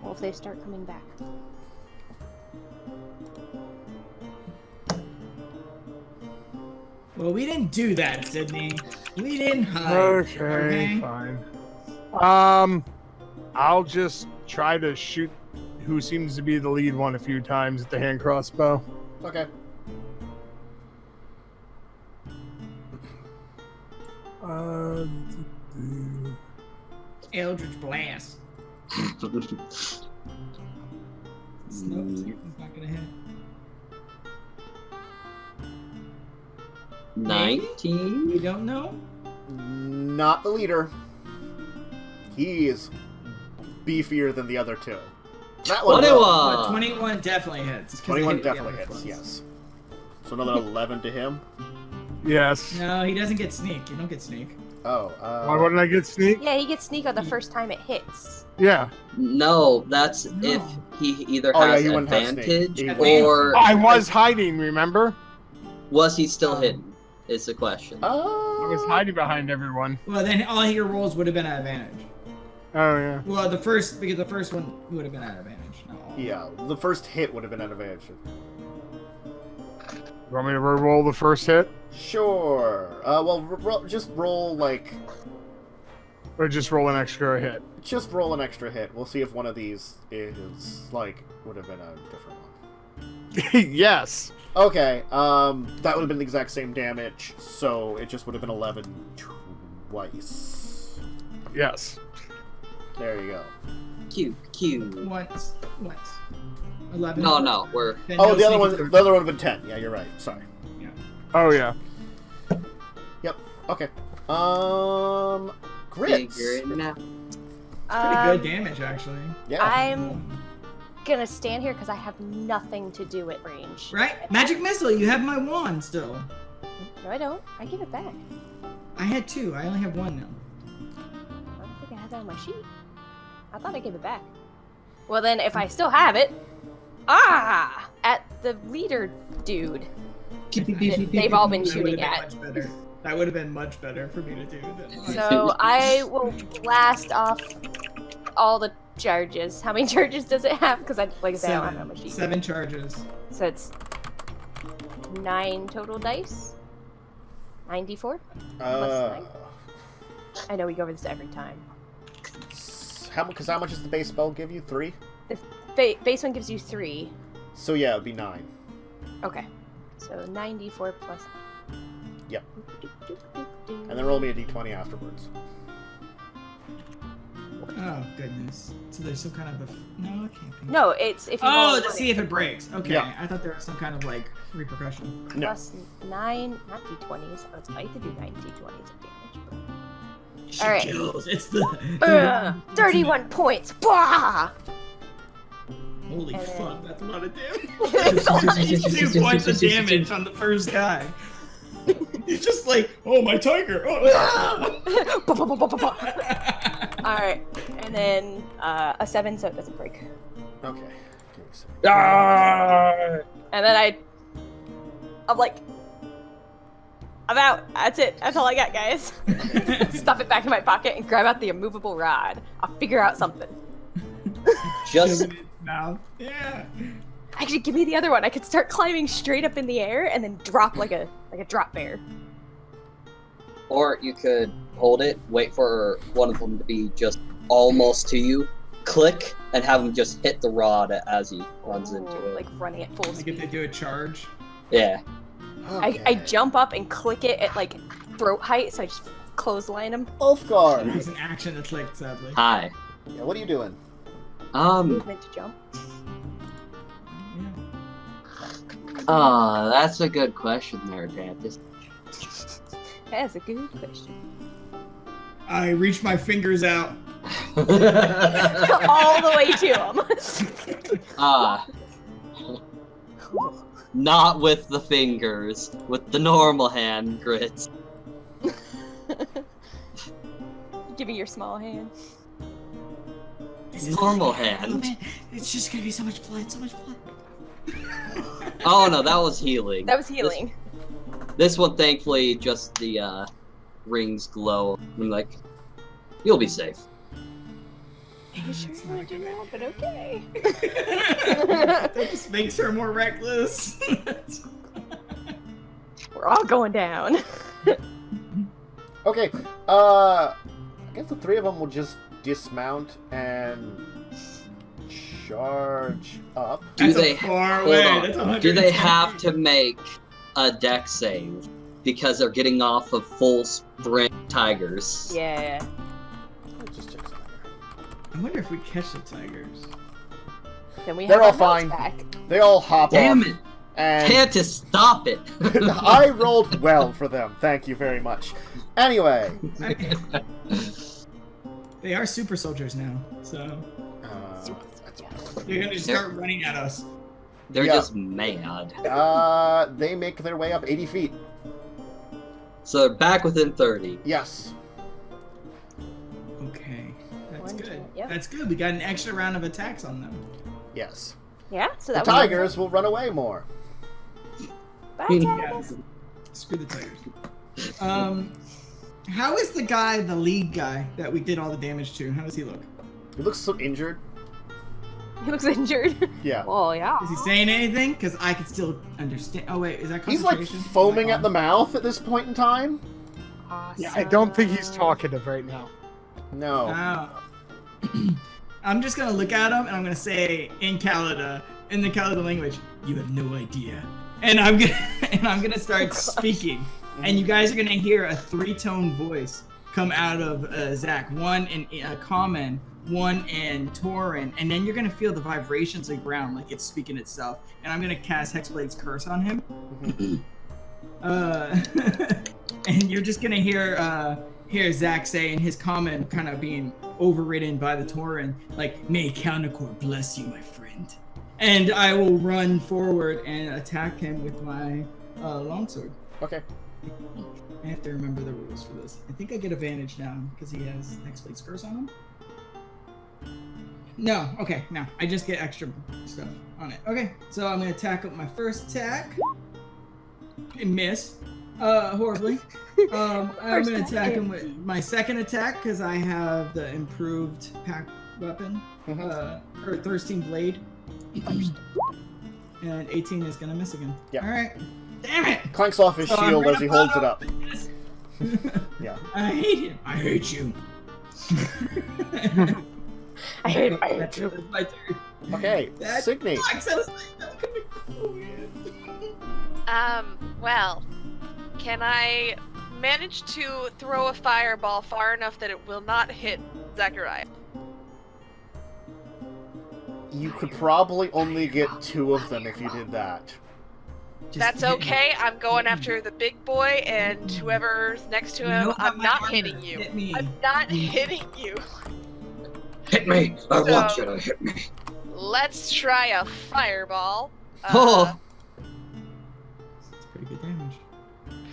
Well, if they start coming back. Well, we didn't do that, Sydney. We didn't hide. Okay, fine. I'll just try to shoot who seems to be the lead one a few times at the hand crossbow. Okay. Eldritch Blast. Nope, he's not gonna hit. 19? We don't know? Not the leader. He is beefier than the other two. That one will. 21! 21 definitely hits. 'cause they 21 hit the definitely other hits, ones. yes. So another 11 to him. Yes. No, he doesn't get sneak. You don't get sneak. Oh, Why wouldn't I get sneak? Yeah, he gets sneak on the first time it hits. Yeah. No, that's No. if he either Oh, yeah, has he wouldn't have advantage sneak. or I was hiding, remember? was he still hidden? Is the question. I was hiding behind everyone. Well, then all your rolls would have been at advantage. Oh, yeah. Well, because the first one would have been at advantage. Not all. Yeah, the first hit would have been at advantage. You want me to roll the first hit? Sure. Well, just roll, like... Or just roll an extra hit? Just roll an extra hit. We'll see if one of these is, like, would have been a different one. Yes. Okay, that would have been the exact same damage, so it just would have been 11 twice. Yes. There you go. Cute. Once. 11. No, we're... Then Oh, no the other sneak one would have been 10. Yeah, you're right. Sorry. Oh, yeah. Yep. Okay. Grits. Figuring it out. Pretty good damage, actually. Yeah. I'm gonna stand here because I have nothing to do at range. Right? Magic missile. You have my wand still. No, I don't. I give it back. I had 2. I only have 1 now. I don't think I have that on my sheet. I thought I gave it back. Well, then, if I still have it, at the leader dude. They've all been shooting at. That would have been much better for me to do. So I will blast off all the charges. How many charges does it have? Because like I said, I don't have that much sheet. 7 charges. So it's 9 total dice. 94 plus 9. I know we go over this every time. How much does the base spell give you? 3? The base one gives you 3. So yeah, it'd be 9. Okay. So 94 plus. Yep. And then roll me a d20 afterwards. Oh goodness. So there's some kind of a no, it can't be. No, it's if you roll to see if it breaks. Okay. Yeah. I thought there was some kind of like repercussion. No. plus 9, not d20s. So I have to do 9 d20s of damage. She All right. kills. It's the 31 points. Bah! Holy And fuck, that's a lot of damage. It's a lot. 2 points of damage on the first guy. He's just like, oh my tiger. Alright, and then a 7 so it doesn't break. Okay. Give me a second. And then I'm like, I'm out. That's it. That's all I got, guys. Stuff it back in my pocket and grab out the immovable rod. I'll figure out something. Just now. Yeah. Actually, give me the other one. I could start climbing straight up in the air and then drop like a drop bear. Or you could hold it, wait for one of them to be just almost to you, click, and have him just hit the rod as he runs into it. Like running at full Like if they speed. do a charge. Yeah. I jump up and click it at like throat height, so I just clothesline him. Ulfgar! It's an action that's like sadly. Hi. Yeah, what are you doing? Movement to jump. That's a good question there, Dantis. That's a good question. I reach my fingers out. All the way to him. Not with the fingers, with the normal hand grits. Give me your small hand. Normal hand. It's just gonna be so much blood, so much blood. Oh no, that was healing. That was healing. This one, thankfully, just the rings glow. I'm like, you'll be safe. You sure you want to do that? But okay. That just makes her more reckless. We're all going down. Okay, I guess the 3 of them will just dismount and charge up. Do That's they a far hold away. on. That's Do they 110 have feet. to make a deck save because they're getting off of full sprint tigers? Yeah. Let's just check something I wonder if we catch the tigers. Then we They're have all our mounts fine. back. They all hop Damn off. it! And Can't just stop it. I rolled well for them. Thank you very much. Anyway. They are super soldiers now, so they're gonna just start running at us. They're Yeah. just mad. They make their way up 80 feet. So they're back within 30. Yes. Okay, that's One, good. two, yeah. That's good. We got an extra round of attacks on them. Yes. Yeah. So The that tigers will run away more. Bye, Yeah. tigers. Screw the tigers. How is the guy, the lead guy that we did all the damage to? How does he look? He looks so injured. He looks injured. Yeah. Oh yeah. Is he saying anything? Because I can still understand. Oh wait, is that He's like concentration? foaming at the mouth at this point in time. Awesome. Yeah, I don't think he's talkative right now. No. Oh. I'm just gonna look at him and I'm gonna say in Calada, in the Calada language, you have no idea. And I'm gonna start speaking. And you guys are gonna hear a 3-tone voice come out of Zach. One in common, one in Tauren, and then you're gonna feel the vibrations of the ground like it's speaking itself. And I'm gonna cast Hexblade's Curse on him. And you're just gonna hear Zach say in his comment, kind of being overridden by the Tauren, like, "May Countercore bless you, my friend." And I will run forward and attack him with my longsword. Okay. I have to remember the rules for this. I think I get advantage now because he has Hexblade's Curse on him. No, okay, no. I just get extra stuff on it. Okay, so I'm gonna attack with my first attack. And miss. Horribly. I'm gonna attack him with my second attack because I have the improved pack weapon. Or Thirsting Blade. And 18 is gonna miss again. Yeah. Alright. Damn it! Clanks off his shield as he holds it up. Yeah. I hate him. I hate you. I hate you. My turn. Okay, Signe. Well, can I manage to throw a fireball far enough that it will not hit Zechariah? You could probably only get 2 of them if you did that. That's okay. I'm going after the big boy and whoever's next to him. I'm not hitting you. Hit me. I'm not hitting you. Hit me! I want you to hit me. Let's try a fireball. Oh. That's pretty good damage.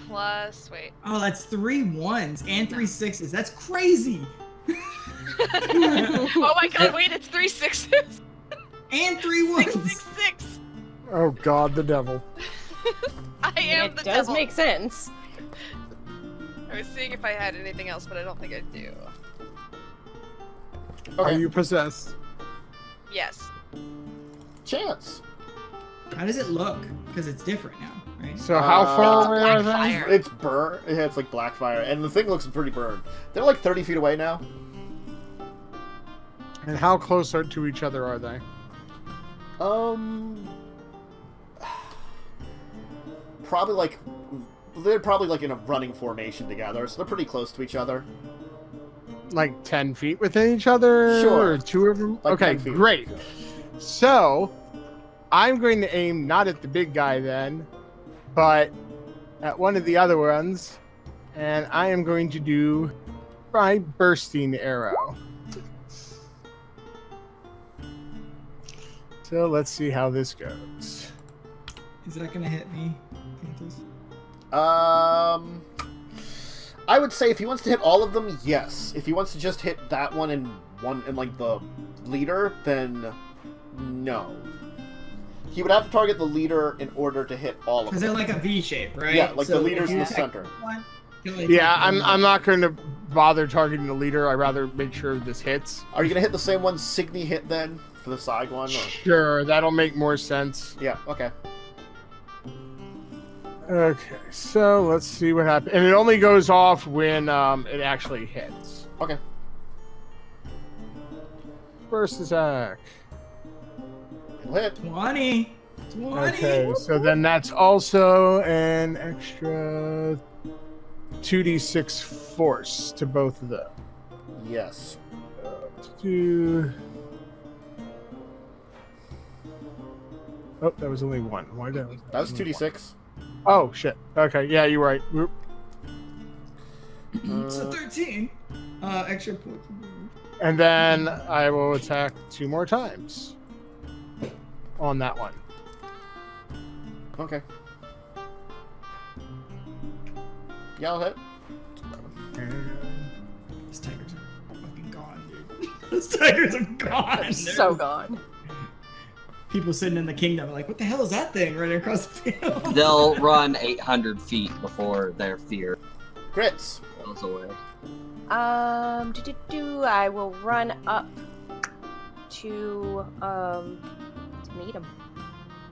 Plus, wait. Oh, that's 3 1s and 3 6s. That's crazy. Oh my god, wait, it's 3 6s. And 3 1s. 666. Oh God, the devil. I am the It does devil. make sense. I was seeing if I had anything else, but I don't think I do. Are you possessed? Yes. Chance. How does it look? Because it's different now, right? So how far It's away are black they? fire. It's burnt. Yeah, it's like black fire, and the thing looks pretty burned. They're like 30 feet away now. And how close to each other are they? Probably like they're probably like in a running formation together, so they're pretty close to each other. Like 10 feet within each other? Sure. Or 2 of them? Like Okay, 10 feet. great. So, I'm going to aim not at the big guy then, but at one of the other ones, and I am going to do my bursting arrow. So let's see how this goes. Is that gonna hit me? Cantus? I would say if he wants to hit all of them, yes. If he wants to just hit that one and like the leader, then no. He would have to target the leader in order to hit all of Because them. they're like a V shape, right? Yeah, like the So leader's if in you the attack center. one, you'll attack Yeah, the I'm not going to bother targeting the leader. I'd rather make sure this hits. Are you gonna hit the same one Signe hit then for the side one? Or? Sure, that'll make more sense. Yeah. Okay. Okay, so let's see what happens. And it only goes off when it actually hits. Okay. First attack. It'll hit. 20. Okay, so then that's also an extra 2d6 force to both of them. Yes. Do... Oh, that was only one. Why did That was 2d6. Oh, shit. Okay, yeah, you're right. Whoop. So 13. Extra point. And then I will attack 2 more times on that one. Okay. Yeah, I'll hit. Those tigers are fucking gone, dude. Those tigers are gone. So gone. People sitting in the kingdom are like, what the hell is that thing running across the field? They'll run 800 feet before their fear Crits. goes away. I will run up to meet him.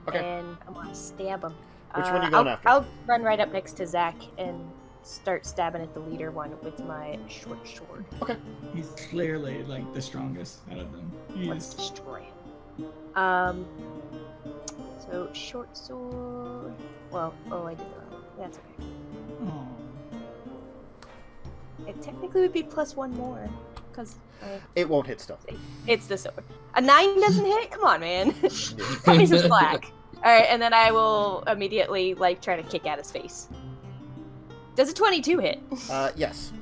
Okay. And I'm gonna stab him. Which one are you going after? I'll run right up next to Zach and start stabbing at the leader one with my short sword. He's clearly like the strongest out of them. Let's destroy him. So short sword. Well, I did that. That's okay. Oh. It technically would be +1 more, because It won't hit stuff. it's the sword. A 9 doesn't hit? Come on, man. Cut me some slack. Alright, and then I will immediately, try to kick at his face. Does a 22 hit? Yes.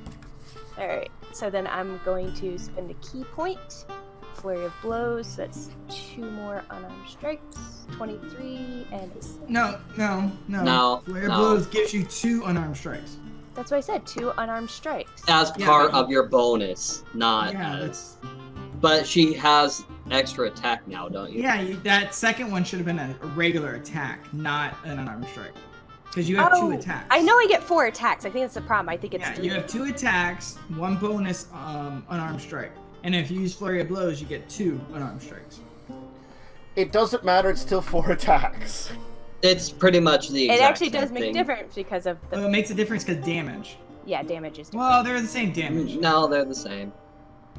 Alright, so then I'm going to spend a key point. Flurry of blows, so that's 2 more unarmed strikes. 23 and a 6. No. No, Flare of no. blows gives you 2 unarmed strikes. That's what I said, 2 unarmed strikes. As Yeah, part but- of your bonus, not. Yeah, that's. But she has extra attack now, don't you? Yeah, that second one should have been a regular attack, not an unarmed strike. Because you have 2 attacks. I know I get 4 attacks. I think that's the problem. I think it's Yeah, 3. you have 2 attacks, 1 bonus unarmed strike. And if you use Flurry of Blows, you get 2 unarmed strikes. It doesn't matter. It's still 4 attacks. It's pretty much the exact It actually same does make a thing. difference because of the... Well, it makes a difference because damage. Yeah, damage is different. Well, they're the same damage. No, they're the same.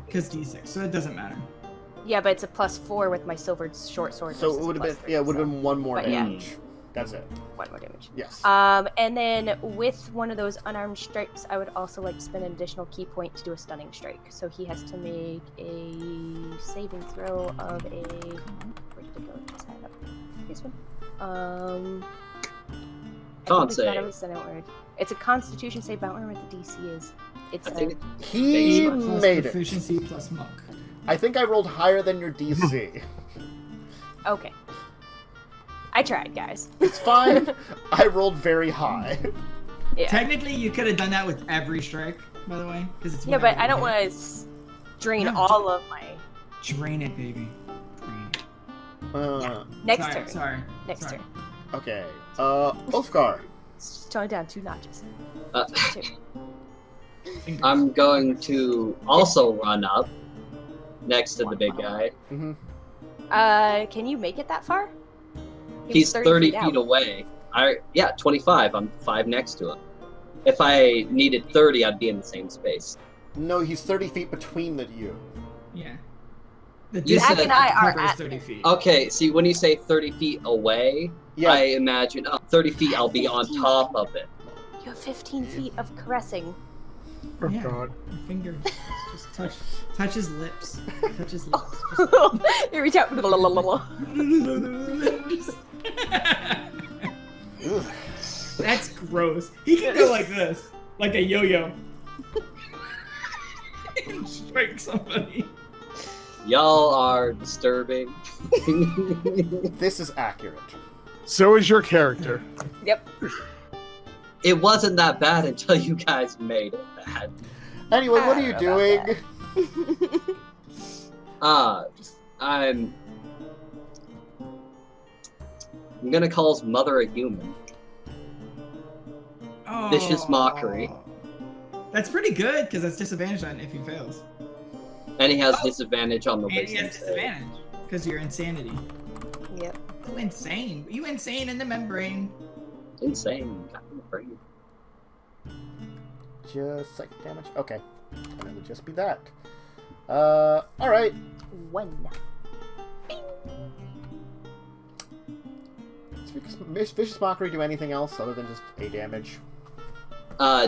Because D6, so it doesn't matter. Yeah, but it's a +4 with my silver short sword. So versus it would have been +3, it would have so been 1 more But yeah. damage. That's it. 1 more damage. Yes. And then with one of those unarmed strikes, I would also like to spend an additional key point to do a stunning strike. So he has to make a saving throw of a... Where did it go? Just had it up. This one. Con I save. was saying that word. It's a Constitution save, but I don't remember what the DC is. It's I think He Plus made it. proficiency plus monk. I think I rolled higher than your DC. okay. I tried, guys. It's fine. I rolled very high. Yeah. Technically, you could have done that with every strike, by the way. Because it's Yeah, but I don't want to drain No, all of my... Drain it, baby. Drain it. Next sorry, turn. Sorry. Next sorry. turn. Okay. Ulfgar. Just tone it down 2 notches. Uh, 2. Fingers. I'm going to also run up next to the big guy. Mm-hmm. Can you make it that far? He He's was 30 out. feet away. 25. I'm 5 next to him. If I needed 30, I'd be in the same space. No, he's 30 feet between you. Yeah. The You distance said- and I are covers at 30 feet. Okay, see, when you say 30 feet away, Yeah. I imagine 30 feet I'll be on 15 top of it. You have 15 feet of caressing. Oh Yeah. god. Your fingers. Just touch his lips. Touch his lips. You reach out. Ugh. That's gross. He can go like this, like a yo-yo. And strike somebody. Y'all are disturbing. This is accurate. So is your character. Yep. It wasn't that bad until you guys made it bad. Anyway, what are you I don't know doing? about I'm gonna call his mother a human. Oh. Vicious mockery. That's pretty good, because that's disadvantage on if he fails. And he has disadvantage on the And he wisdom has save. disadvantage, because you're insanity. Yep. You insane. You insane in the membrane. Insane. Got me brain. Just psychic damage. Okay. And it would just be that. Alright. 1. Does Vicious Mockery do anything else other than just a damage?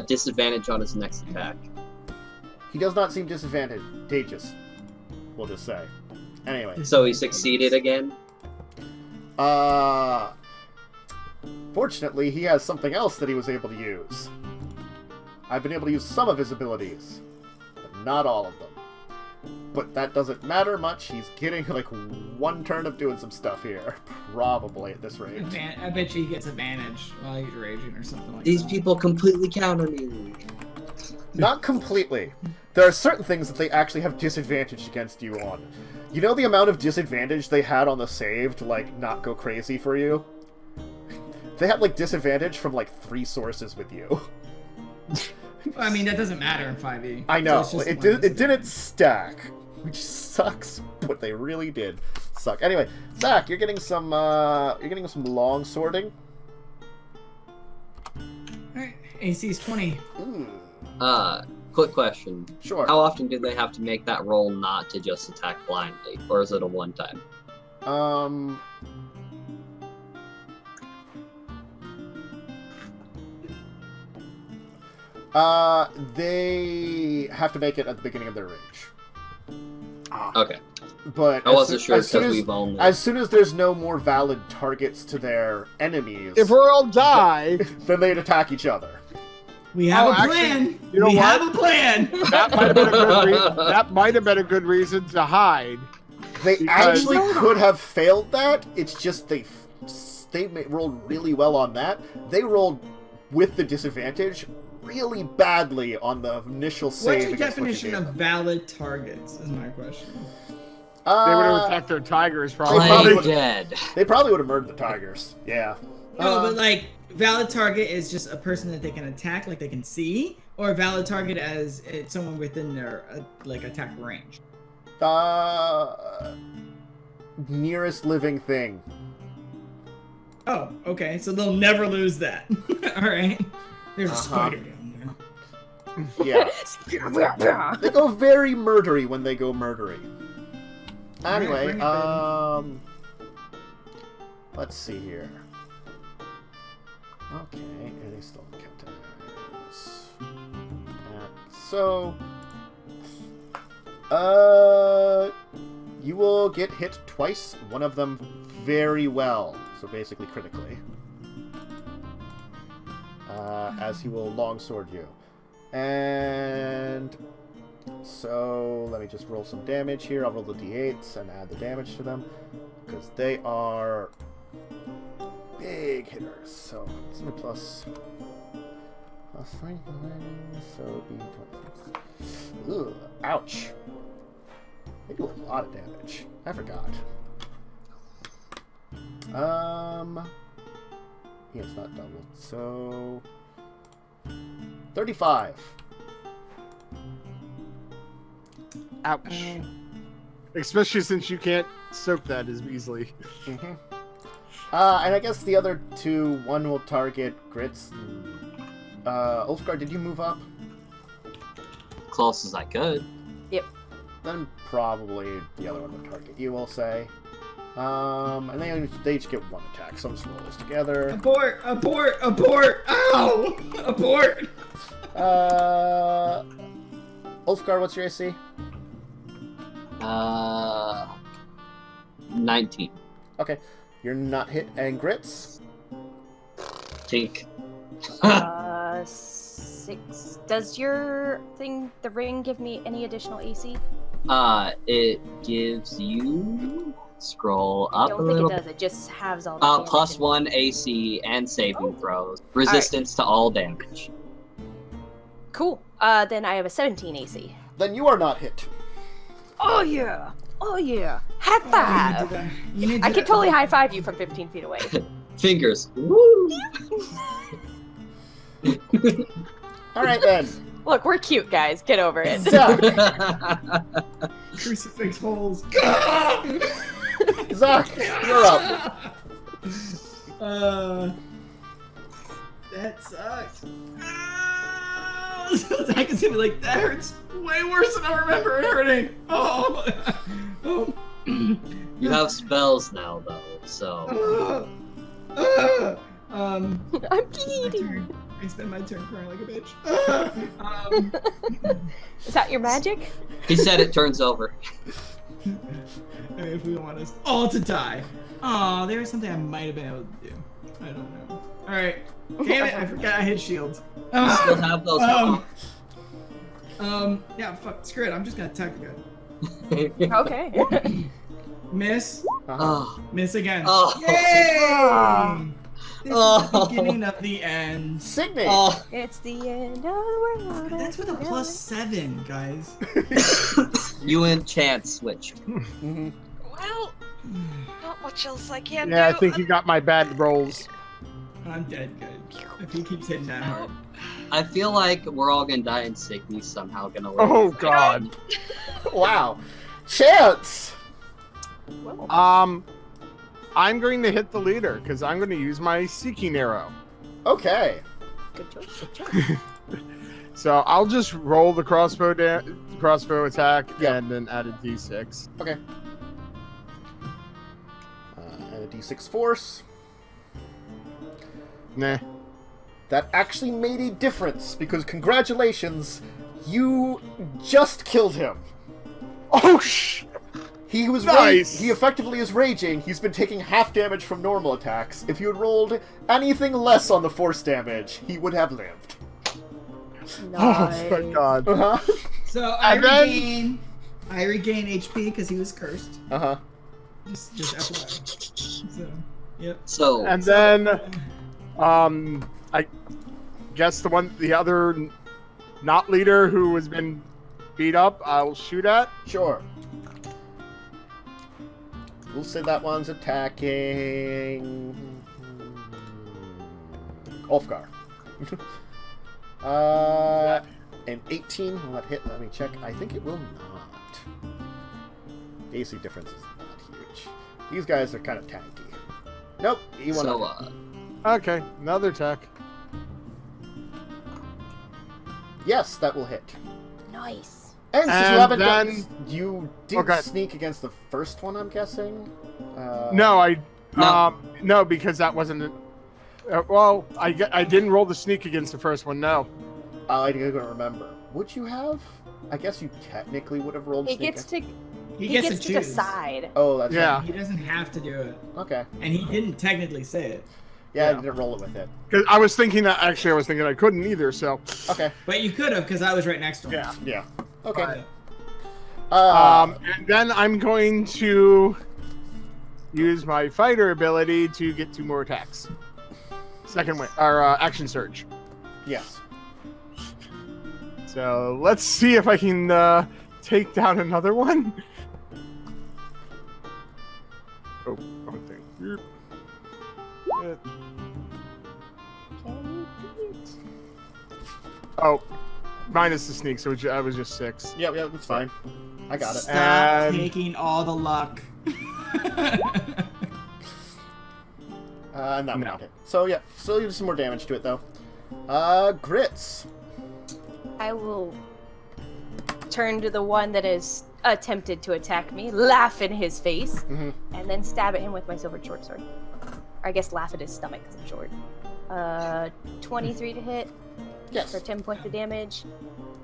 Disadvantage on his next attack. He does not seem disadvantageous, we'll just say. Anyway. So he succeeded again. Fortunately, he has something else that he was able to use. I've been able to use some of his abilities, but not all of them. But that doesn't matter much. He's getting like 1 turn of doing some stuff here. Probably at this rate. I bet you he gets advantage while he's raging or something like These that. people completely counter me. Not completely. There are certain things that they actually have disadvantage against you on. You know the amount of disadvantage they had on the save to, like, not go crazy for you? They had, like, disadvantage from, like, 3 sources with you. Well, I mean, that doesn't matter in 5e. I know. So it's just It one didn't stack. Which sucks, but they really did suck. Anyway, Zach, you're getting some long swording. Alright, AC is 20. Ooh. Quick question. Sure. How often do they have to make that roll not to just attack blindly? Or is it a one-time? They have to make it at the beginning of their range. Okay. But I wasn't sure as soon because as, we've only... as soon as there's no more valid targets to their enemies, If we all die, then they'd attack each other. We have a actually, plan. you know we what? have a plan. That might have been a good reason. That might have been a good reason to hide. They Because- actually could have failed that. It's just they rolled really well on that. They rolled with the disadvantage really badly on the initial save. What's your against what you definition gave of them. valid targets? Is my question. They would have attacked their tigers, probably Play would've- dead. They probably would have murdered the tigers. Yeah. No, but like valid target is just a person that they can attack, like they can see, or a valid target as it's someone within their like attack range. Nearest living thing. Oh, okay. So they'll never lose that. All right. There's a Uh-huh. spider down Yeah. They go very murdery when they go murdery. Anyway, Bring it, let's see here. Okay, and they still count as. So, you will get hit twice. One of them very well, so basically critically. As he will longsword you, and so let me just roll some damage here. I'll roll the d8s and add the damage to them because they are big hitters. So it's a plus 3, so d26. Ugh, ouch. They do a lot of damage. I forgot. Yeah, it's not doubled. So 35. Ouch. Especially since you can't soak that as easily. Mm-hmm. And I guess the other two, one will target Grits. Ulfgar, did you move up? Close as I could. Then probably the other one will target you, we'll say. And they each get one attack, so I'm just roll those together. Abort! Abort! Abort! Ow! Abort! Ulfgar, what's your AC? 19. Okay, you're not hit. And Grits? Tink. 6. Does your thing, the ring, give me any additional AC? It gives you. Scroll I up don't a think little. it does. It just has all the damage Plus in it. 1 AC and saving throws. Resistance to all damage. Cool. Then I have a 17 AC. Then you are not hit. Oh yeah! Oh yeah! High five! You need to I can totally high five you from 15 feet away. Fingers. Woo! Alright then. Look, we're cute guys. Get over it. Zach! Crucifix holes. Zach, you're up. That sucks. Zach is gonna be like, that hurts way worse than I remember it hurting. Oh. Oh. You have spells now, though, so. I'm my kidding. turn. I spend my turn crying like a bitch. Is that your magic? He said it turns over. I mean, if we want us all to die. Oh, there was something I might have been able to do. I don't know. Alright. Damn it, I forgot I hit shields. You still have those. Yeah, fuck, screw it, I'm just gonna attack again. Okay. Miss. Oh. Miss again. Oh. Yay! This is the Oh. beginning of the end. Signe! Oh. It's the end of the world. That's with a +7, guys. You enchant switch. Mm-hmm. Well, not much else I can do. Yeah, I think you got my bad rolls. I'm dead, guys. If he keeps hitting that hard. I feel like we're all gonna die and Signe's somehow gonna live. Oh god. Wow. Chance! I'm going to hit the leader because I'm going to use my seeking arrow. Okay. Good choice. Good choice. So I'll just roll the crossbow attack Yeah. and then add a d6. Okay. And a d6 force. Nah. That actually made a difference because congratulations, you just killed him. Oh sh! He was Nice. He effectively is raging. He's been taking half damage from normal attacks. If you had rolled anything less on the force damage, he would have lived. Oh my god. Uh-huh. So I And then- regain HP because he was cursed. Uh-huh. Just FYI. So, yep. So And then, I guess the other not leader who has been beat up, I'll shoot at. Sure. We'll say that one's attacking... Ulfgar. An 18 will not hit. Let me check. I think it will not. The AC difference is not huge. These guys are kind of tanky. Nope. He won't. so Okay, another attack. Yes, that will hit. Nice. And since you And haven't then- done... You did Okay. sneak against the first one, I'm guessing? No, No. no, because that wasn't. Well, I didn't roll the sneak against the first one. No. I don't remember. Would you have? I guess you technically would have rolled He sneak. gets to He he gets gets to to choose. decide. Oh, that's Yeah. right. He doesn't have to do it, Okay. and he didn't technically say it. Yeah, Yeah. I didn't roll it with it. Because I was thinking that I couldn't either. So. Okay. But you could have, because I was right next to him. Yeah. Yeah. Okay. But- And then I'm going to use my fighter ability to get 2 more attacks. Second win, or action surge. Yes. So let's see if I can take down another one. Oh, wrong thing. Yep. Can you do it? Oh, minus the sneak, so I was just 6. Yeah, that's fine. I got it. Stop And- taking all the luck. That would No. not hit. So yeah, still do some more damage to it though. Grits. I will turn to the one that has attempted to attack me, laugh in his face, Mhm. and then stab at him with my silver short sword. Or I guess laugh at his stomach because I'm short. 23 to hit Yes. for 10 points of damage.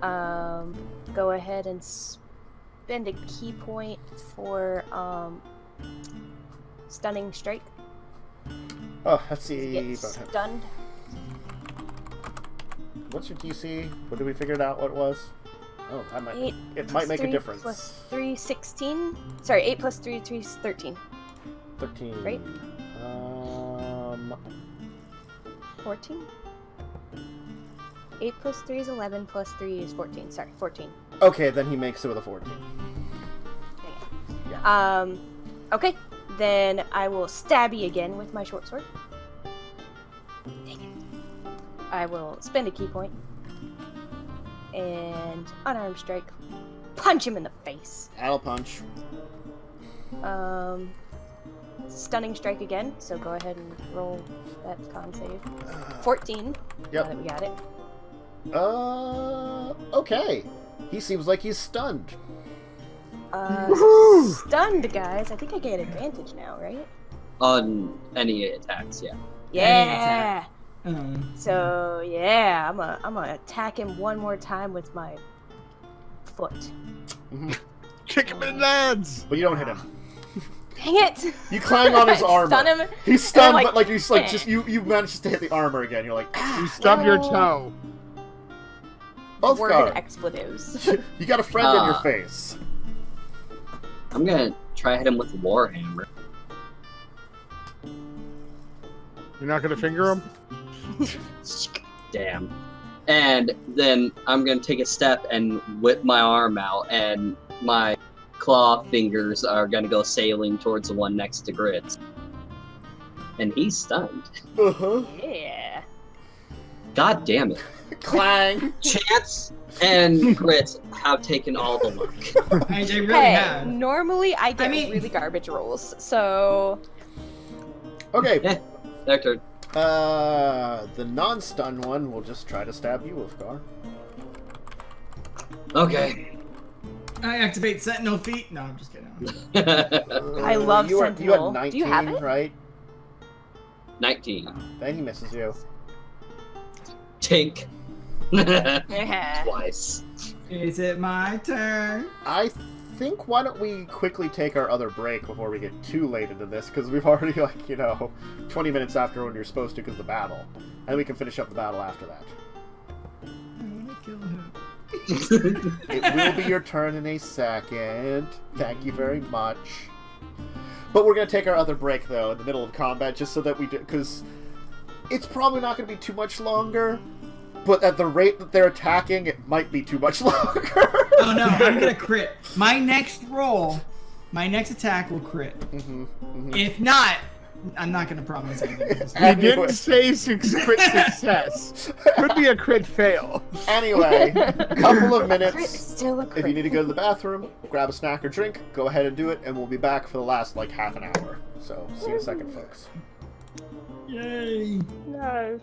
Go ahead and spend a key point for stunning strike. Oh, let's see. Get stunned. What's your DC? What did we figure it out? What it was? Oh, that might. 8 It plus might make a 3 difference. Plus 3, 16. Sorry, 8 plus 3, 3 is 13. 13. Right? 14? 8 plus 3 is 11, plus 3 is 14. Sorry, 14. Okay, then he makes it with a 14. Okay. Then I will stabby again with my short sword. Dang it. I will spend a key point. And unarmed strike. Punch him in the face. Battle punch. Stunning strike again, so go ahead and roll that con save. 14. Yep. Now that we got it. Okay. He seems like he's stunned. Woohoo! Stunned, guys. I think I get advantage now, right? on any attacks, yeah. Yeah. attack. So yeah, I'm gonna attack him one more time with my foot. Kick him in the heads! But you don't hit him. Dang it! You climb on his armor. Stun him. He's stunned, like, but like he's like eh. just you managed to hit the armor again. You're like, You stub your no. toe. Word Ulfgar, expletives. you got a friend in your face. I'm gonna try hit him with the Warhammer. You're not gonna finger him? Damn. And then I'm gonna take a step and whip my arm out, and my claw fingers are gonna go sailing towards the one next to Grits. And he's stunned. Uh-huh. Yeah. God damn it. Clang. Chance and Grits have taken all the luck. I really Hey, have. normally I get mean- really garbage rolls, so Okay. Yeah. Their turn. The non-stun one will just try to stab you, Ulfgar. Okay. I activate Sentinel Feet. No, I'm just kidding. I love you Sentinel. had 19, Do you have it? right? 19. Then he misses you. Tink. Yeah. Twice. Is it my turn? I think why don't we quickly take our other break before we get too late into this, because we've already, 20 minutes after when you're supposed to because of the battle. And we can finish up the battle after that. It will be your turn in a second. Thank you very much. But we're going to take our other break, though, in the middle of combat, just so that we do... Because it's probably not going to be too much longer, but at the rate that they're attacking, it might be too much longer. Oh, no, I'm going to crit. My next roll, my next attack will crit. If not, I'm not going to promise anything. You didn't say crit success. Could be a crit fail. Anyway, couple of Crit is minutes. still a crit. If you need to go to the bathroom, grab a snack or drink, go ahead and do it, and we'll be back for the last, like, half an hour. So, see you in a second, folks. Yay. No.